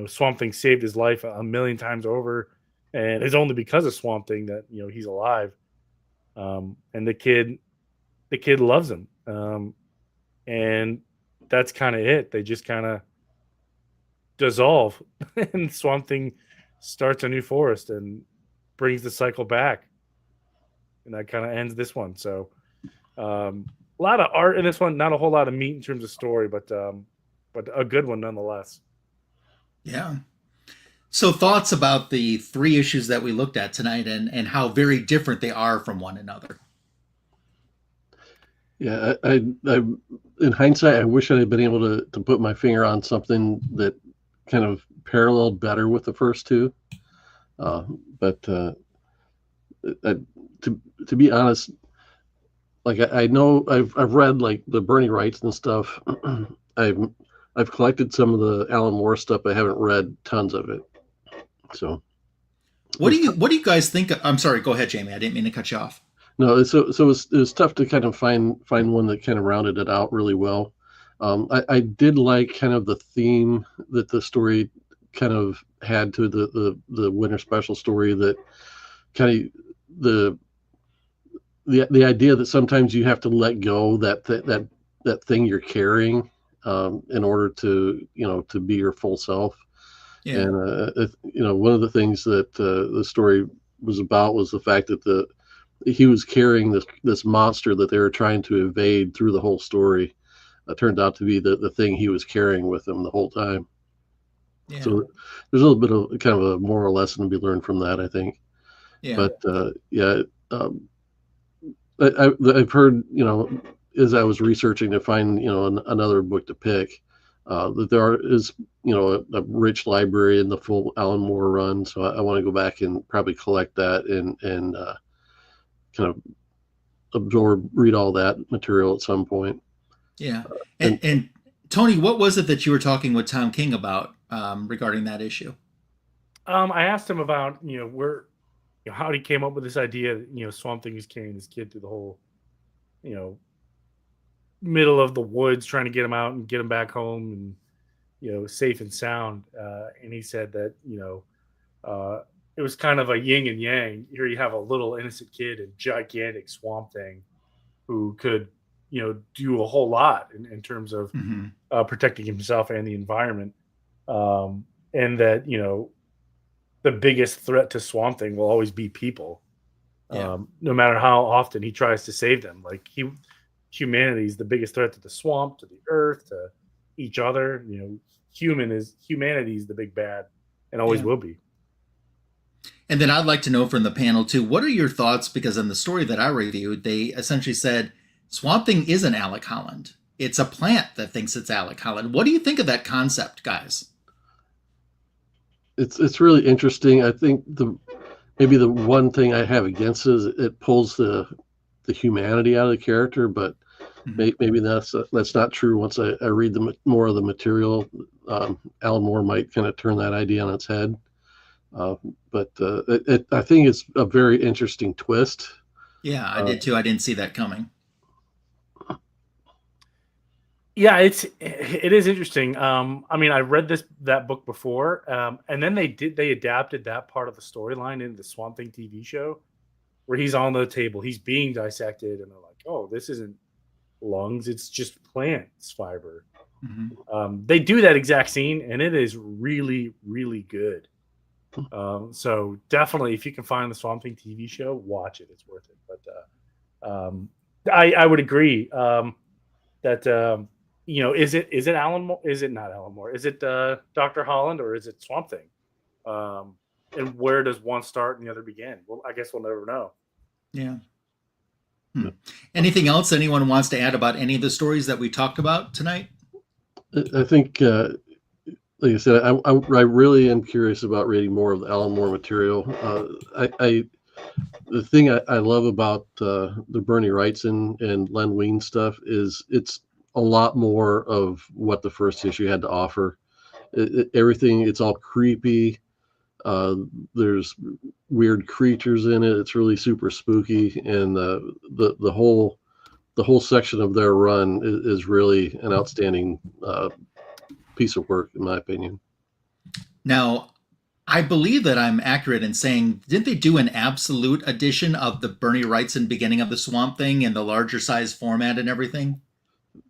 Swamp Thing saved his life a million times over, and it's only because of Swamp Thing that he's alive. And the kid loves him, and that's kind of it. They just kind of dissolve, and Swamp Thing starts a new forest and brings the cycle back, and that kind of ends this one. So a lot of art in this one, not a whole lot of meat in terms of story, but a good one nonetheless. Yeah. So thoughts about the 3 issues that we looked at tonight and how very different they are from one another. Yeah, I in hindsight, I wish I had been able to put my finger on something that kind of paralleled better with the first 2. But to be honest, like I know I've read like the Bernie Wrights and stuff. I've collected some of the Alan Moore stuff. I haven't read tons of it. So, what do you guys think? I'm sorry. Go ahead, Jamie. I didn't mean to cut you off. No, so it was tough to kind of find one that kind of rounded it out really well. I did like kind of the theme that the story kind of had to the winter special story, that kind of the idea that sometimes you have to let go that thing you're carrying in order to to be your full self. Yeah. And one of the things that the story was about was the fact that he was carrying this monster that they were trying to evade through the whole story. Turned out to be the thing he was carrying with him the whole time. Yeah. So there's a little bit of kind of a moral lesson to be learned from that, I think. Yeah. But I've heard, as I was researching to find, another book to pick, That is a rich library in the full Alan Moore run, so I want to go back and probably collect that and kind of read all that material at some point. Yeah. And And Tony, what was it that you were talking with Tom King about regarding that issue? I asked him about where how he came up with this idea that Swamp Thing is carrying this kid through the whole you know middle of the woods trying to get him out and get him back home and safe and sound. And he said that it was kind of a yin and yang. Here you have a little innocent kid and gigantic Swamp Thing who could do a whole lot in terms of Mm-hmm. protecting himself and the environment. And that the biggest threat to Swamp Thing will always be people, Yeah. no matter how often he tries to save them. Like humanity is the biggest threat to the swamp, to the earth, to each other. Humanity is the big bad, and always Yeah. will be. And then I'd like to know from the panel too, what are your thoughts? Because in the story that I reviewed, they essentially said Swamp Thing isn't Alec Holland. It's a plant that thinks it's Alec Holland. What do you think of that concept, guys? it's really interesting. I think maybe the one thing I have against it is it pulls the humanity out of the character, but maybe that's not true. Once I read more of the material, Alan Moore might kind of turn that idea on its head. But I think it's a very interesting twist. Yeah, I did too. I didn't see that coming. Yeah, it is interesting. I mean, I read that book before, and then they adapted that part of the storyline into the Swamp Thing TV show, where he's on the table, he's being dissected, and they're like, "Oh, this isn't lungs; it's just plants fiber." Mm-hmm. They do that exact scene, and it is really, really good. So definitely, if you can find the Swamp Thing TV show, watch it; it's worth it. But I would agree that. Is it Alan Moore? Is it not Alan Moore? Is it Dr. Holland or is it Swamp Thing? And where does one start and the other begin? Well, I guess we'll never know. Yeah. Anything else anyone wants to add about any of the stories that we talked about tonight? I think, like I said, I really am curious about reading more of the Alan Moore material. The thing I love about the Bernie Wrightson and Len Wein stuff is it's a lot more of what the first issue had to offer. Everything, it's all creepy. There's weird creatures in it. It's really super spooky, and the whole section of their run is really an outstanding piece of work, in my opinion. Now, I believe that I'm accurate in saying, didn't they do an absolute edition of the Bernie Wrightson beginning of the Swamp Thing in the larger size format and everything?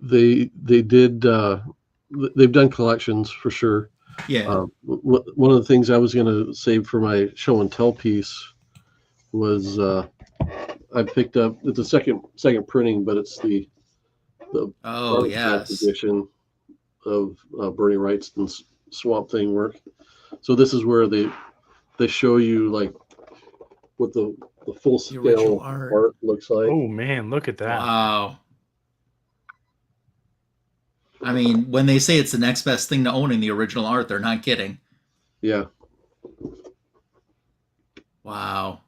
They did. They've done collections for sure. Yeah. One of the things I was going to save for my show and tell piece was I picked up. It's a second printing, but it's the yes edition of Bernie Wrightson's Swamp Thing work. So this is where they show you like what the full scale art looks like. Oh man, look at that! Wow. I mean, when they say it's the next best thing to owning the original art, they're not kidding. Yeah. Wow.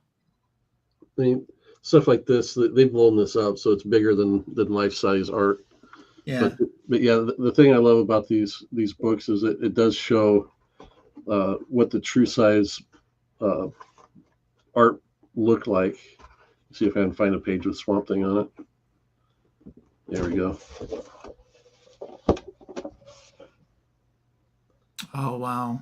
I mean, stuff like this, they've blown this up, so it's bigger than life-size art. Yeah. But yeah, the thing I love about these books is that it does show what the true size art looked like. See if I can find a page with Swamp Thing on it. There we go. Oh, wow.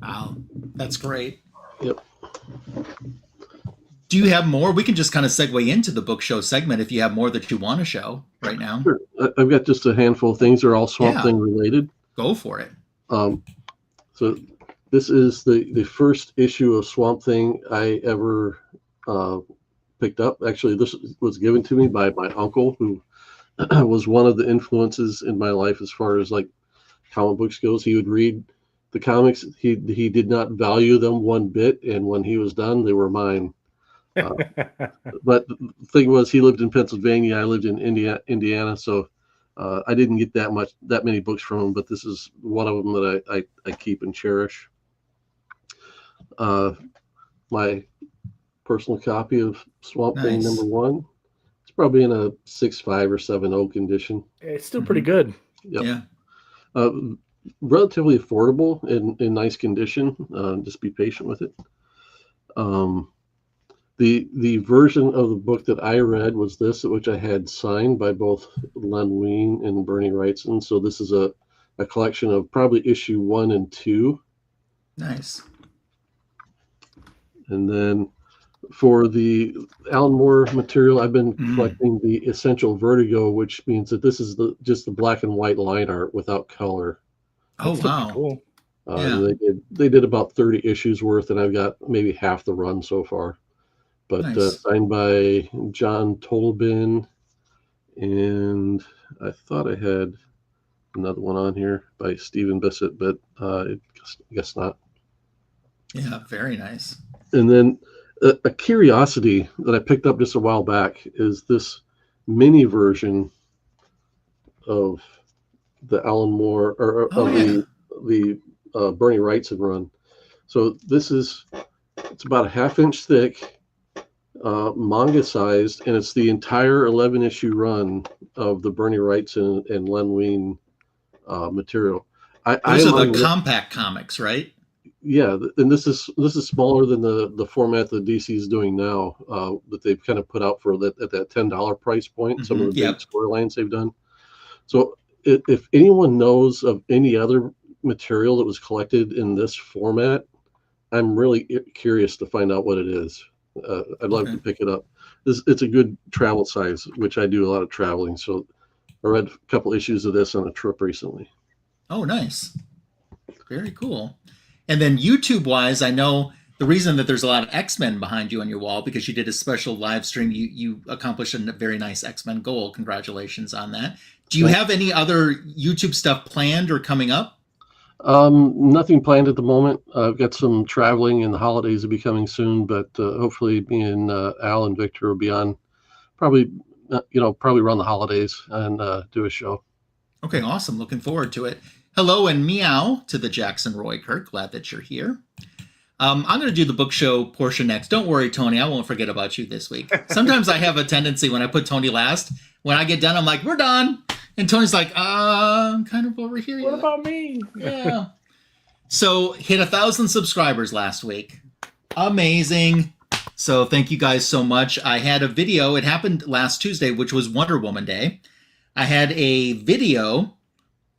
Wow. That's great. Yep. Do you have more? We can just kind of segue into the book show segment if you have more that you want to show right now. Sure. I've got just a handful of things. They're all Swamp Thing related. Go for it. So this is the first issue of Swamp Thing I ever picked up. Actually, this was given to me by my uncle, who was one of the influences in my life as far as like comic books goes. He would read the comics. He did not value them one bit, and when he was done, they were mine. But the thing was, he lived in Pennsylvania. I lived in Indiana, so I didn't get that many books from him. But this is one of them that I keep and cherish. My personal copy of Swamp Thing #1. It's probably in a 6.5 or 7.0 condition. It's still pretty good. Yep. Yeah. Relatively affordable in nice condition. Just be patient with it. The version of the book that I read was this, which I had signed by both Len Wein and Bernie Wrightson. So this is a collection of probably issue 1 and 2. Nice. And then for the Alan Moore material, I've been collecting the Essential Vertigo, which means that this is just the black and white line art without color. Oh, wow. Cool. Yeah. They did about 30 issues worth, and I've got maybe half the run so far. But Nice. Signed by John Tolbin, and I thought I had another one on here by Stephen Bissett, but I guess not. Yeah, very nice. And then a curiosity that I picked up just a while back is this mini version of the Alan Moore or the Bernie Wrightson run. So it's about a 1/2 inch thick, manga sized, and it's the entire 11-issue run of the Bernie Wrightson and Len Wein material. Those are the compact comics, right? Yeah, and this is smaller than the format that DC is doing now, that they've kind of put out for that at that $10 price point. Some of the big storylines they've done. So if anyone knows of any other material that was collected in this format, I'm really curious to find out what it is. I'd love to pick it up. It's a good travel size, which I do a lot of traveling. So I read a couple issues of this on a trip recently. Oh, nice. Very cool. And then YouTube-wise, I know the reason that there's a lot of X-Men behind you on your wall, because you did a special live stream. You accomplished a very nice X-Men goal. Congratulations on that. Do you have any other YouTube stuff planned or coming up? Nothing planned at the moment. I've got some traveling, and the holidays will be coming soon, but hopefully me and Al and Victor will be on probably around the holidays and do a show. Okay, awesome. Looking forward to it. Hello and meow to the Jackson Roy Kirk. Glad that you're here. I'm going to do the book show portion next. Don't worry, Tony. I won't forget about you this week. Sometimes I have a tendency when I put Tony last, when I get done, I'm like, we're done. And Tony's like, I'm kind of over here. What about me? Yeah. So hit 1,000 subscribers last week. Amazing. So thank you guys so much. I had a video. It happened last Tuesday, which was Wonder Woman Day. I had a video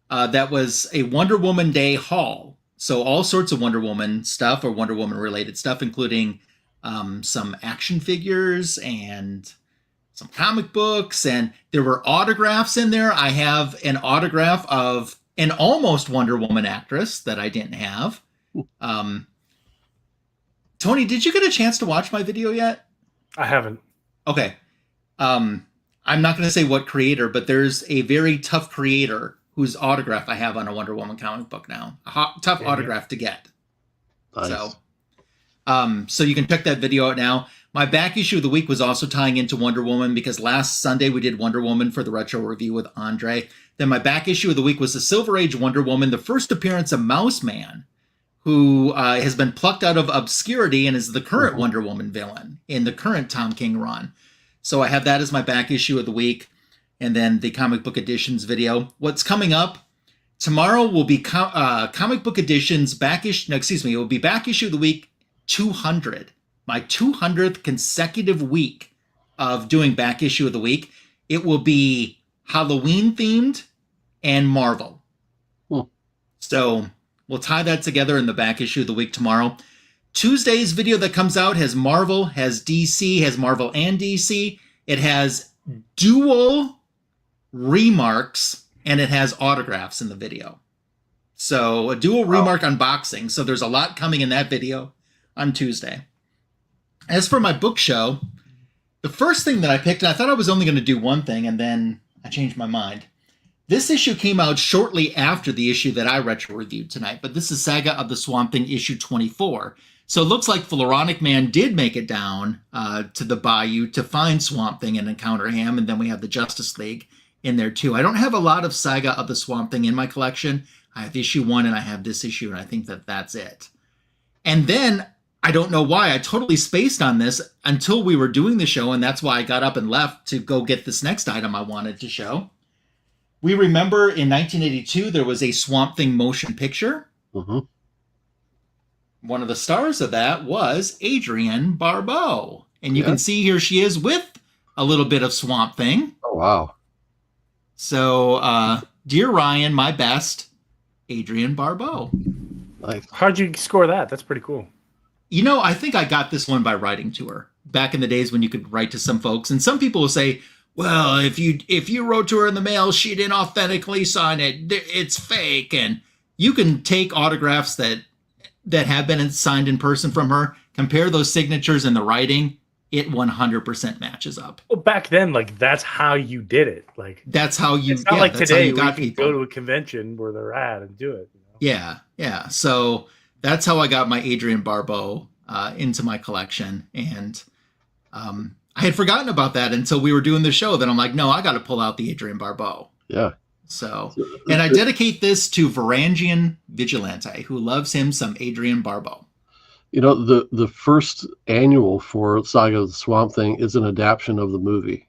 that was a Wonder Woman Day haul. So all sorts of Wonder Woman stuff or Wonder Woman related stuff, including some action figures and some comic books, and there were autographs in there. I have an autograph of an almost Wonder Woman actress that I didn't have. Tony, did you get a chance to watch my video yet? I haven't. Okay. I'm not going to say what creator, but there's a very tough creator whose autograph I have on a Wonder Woman comic book now. Tough autograph to get. Nice. So you can check that video out now. My back issue of the week was also tying into Wonder Woman, because last Sunday we did Wonder Woman for the retro review with Andre. Then my back issue of the week was the Silver Age Wonder Woman, the first appearance of Mouse Man, who has been plucked out of obscurity and is the current Wonder Woman villain in the current Tom King run. So I have that as my back issue of the week. And then the comic book editions video. What's coming up tomorrow will be comic book editions back issue. No, excuse me. It will be back issue of the week 200. My 200th consecutive week of doing back issue of the week. It will be Halloween themed and Marvel. So we'll tie that together in the back issue of the week tomorrow. Tuesday's video that comes out has Marvel, has DC, has Marvel and DC. It has dual remarks, and it has autographs in the video. So a dual remark unboxing. So there's a lot coming in that video on Tuesday. As for my book show, the first thing that I picked, and I thought I was only going to do one thing, and then I changed my mind. This issue came out shortly after the issue that I retro reviewed tonight, but this is Saga of the Swamp Thing issue 24. So it looks like Floronic Man did make it down to the Bayou to find Swamp Thing and encounter him, and then we have the Justice League in there too. I don't have a lot of Saga of the Swamp Thing in my collection. I have issue 1 and I have this issue, and I think that that's it. And then I don't know why I totally spaced on this until we were doing the show, and that's why I got up and left to go get this next item I wanted to show. We remember in 1982 there was a Swamp Thing motion picture. Mm-hmm. One of the stars of that was Adrienne Barbeau. And you can see here she is with a little bit of Swamp Thing. Oh, wow. So, dear Ryan, my best, Adrienne Barbeau. Nice. How'd you score that? That's pretty cool. You know, I think I got this one by writing to her. Back in the days when you could write to some folks. And some people will say, well, if you wrote to her in the mail, she didn't authentically sign it. It's fake. And you can take autographs that have been signed in person from her, compare those signatures and the writing, it 100% matches up. Well, back then, like, that's how you did it. Like, that's how you. It's not like today where you can people. go to a convention where they're at and do it. You know? Yeah. So that's how I got my Adrienne Barbeau into my collection, and I had forgotten about that until we were doing the show. Then I'm like, no, I got to pull out the Adrienne Barbeau. Yeah. So, and I dedicate this to Varangian Vigilante, who loves him some Adrienne Barbeau. You know, the first annual for Saga of the Swamp Thing is an adaptation of the movie.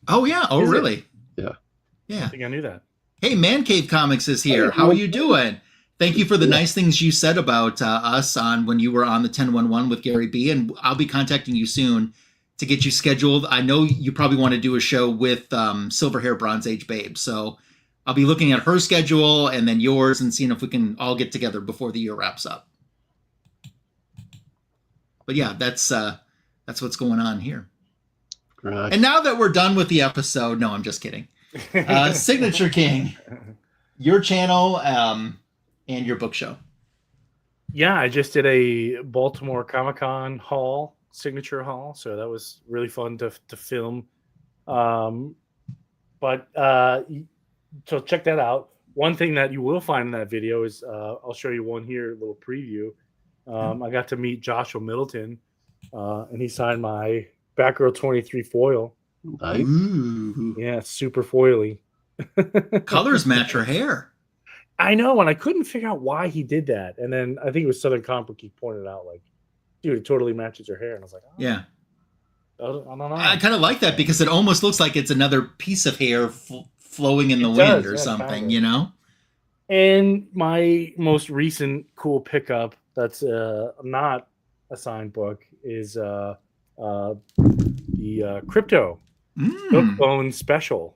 Oh, yeah. Oh, Is really? Yeah. Yeah. I think I knew that. Hey, Man Cave Comics is here. How are you doing? Thank you for the nice things you said about us on when you were on the 1011 with Gary B. And I'll be contacting you soon to get you scheduled. I know you probably want to do a show with Silver Hair Bronze Age Babe. So I'll be looking at her schedule and then yours and seeing if we can all get together before the year wraps up. But yeah, that's what's going on here. Right. And now that we're done with the episode, no, I'm just kidding. Signature King, your channel and your book show. Yeah, I just did a Baltimore Comic-Con haul, signature haul, so that was really fun to film. So check that out. One thing that you will find in that video is I'll show you one here, a little preview. I got to meet Joshua Middleton, and he signed my Batgirl 23 foil. Nice. Ooh. Yeah, super foily. Colors match her hair. I know, and I couldn't figure out why he did that. And then I think it was Southern Comic Book, he pointed out, like, dude, it totally matches her hair. And I was like, yeah. I don't know. I kind of like that because it almost looks like it's another piece of hair flowing in the wind or something, kind of. You know? And my most recent cool pickup that's not a signed book is the Crypto Bookbone Special.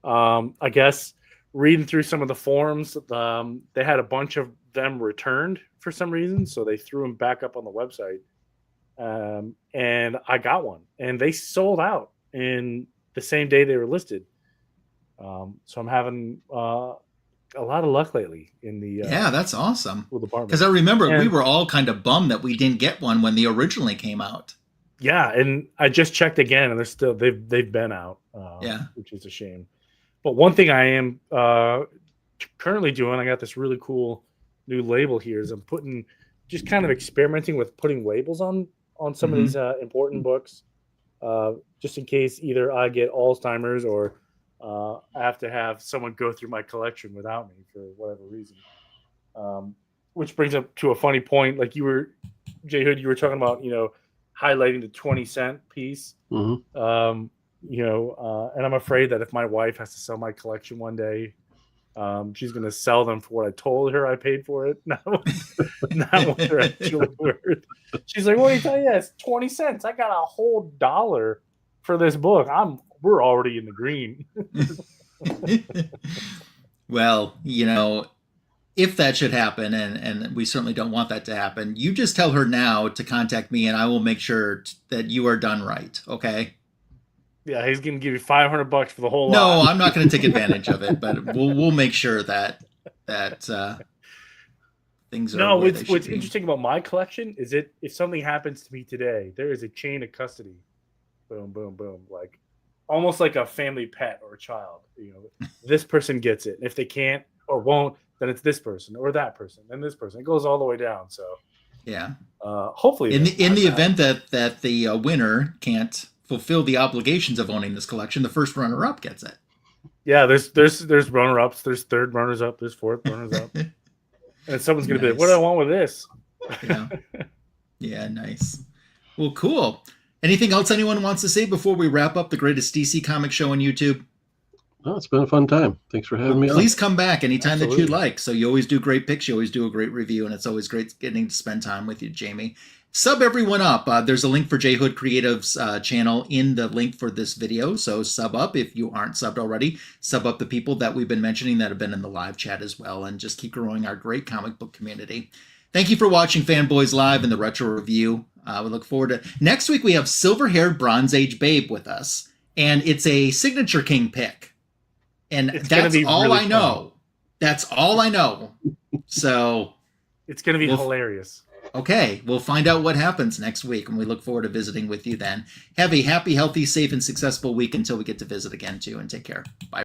I guess reading through some of the forums, they had a bunch of them returned for some reason, so they threw them back up on the website. And I got one, and they sold out in the same day they were listed. So I'm having a lot of luck lately in the that's awesome. Because I remember we were all kind of bummed that we didn't get one when they originally came out. Yeah, and I just checked again, and they're still they've been out. Which is a shame. But one thing I am currently doing, I got this really cool new label here. Is I'm just kind of experimenting with putting labels on some of these important books, just in case either I get Alzheimer's or I have to have someone go through my collection without me for whatever reason. Which brings up to a funny point. Like Jay Hood, you were talking about, highlighting the 20-cent piece. Mm-hmm. And I'm afraid that if my wife has to sell my collection one day, she's going to sell them for what I told her I paid for it. Not what they're actually worth. She's like, what do you tell you? It's 20 cents. I got a whole $1 for this book. We're already in the green. Well, if that should happen, and we certainly don't want that to happen, you just tell her now to contact me and I will make sure that you are done right. Okay. Yeah, he's going to give you $500 for the whole lot. No, I'm not going to take advantage of it, but we'll make sure that things are. No, what's interesting about my collection is if something happens to me today, there is a chain of custody. Boom, boom, boom. Like almost like a family pet or a child. This person gets it. If they can't or won't, then it's this person or that person, then this person. It goes all the way down. So Yeah. hopefully, In the event that the winner can't fulfill the obligations of owning this collection, the first runner up gets it. Yeah, there's runner ups, there's third runners up, there's fourth runners up, and someone's gonna be like, "What do I want with this?" Yeah. Yeah, nice. Well, cool. Anything else anyone wants to say before we wrap up the greatest DC comic show on YouTube? Oh, it's been a fun time. Thanks for having me on. Please come back anytime Absolutely. that you like. So you always do great picks. You always do a great review, and it's always great getting to spend time with you, Jamie. Sub everyone up. There's a link for J Hood Creative's channel in the link for this video. So sub up if you aren't subbed already. Sub up the people that we've been mentioning that have been in the live chat as well, and just keep growing our great comic book community. Thank you for watching Fanboys Live and the Retro Review. We look forward to next week. We have silver-haired Bronze Age Babe with us, and it's a Signature King pick. And that's all really I know. Fun. That's all I know. So it's going to be hilarious. Okay, we'll find out what happens next week, and we look forward to visiting with you then. Have a happy, healthy, safe, and successful week until we get to visit again, too, and take care. Bye.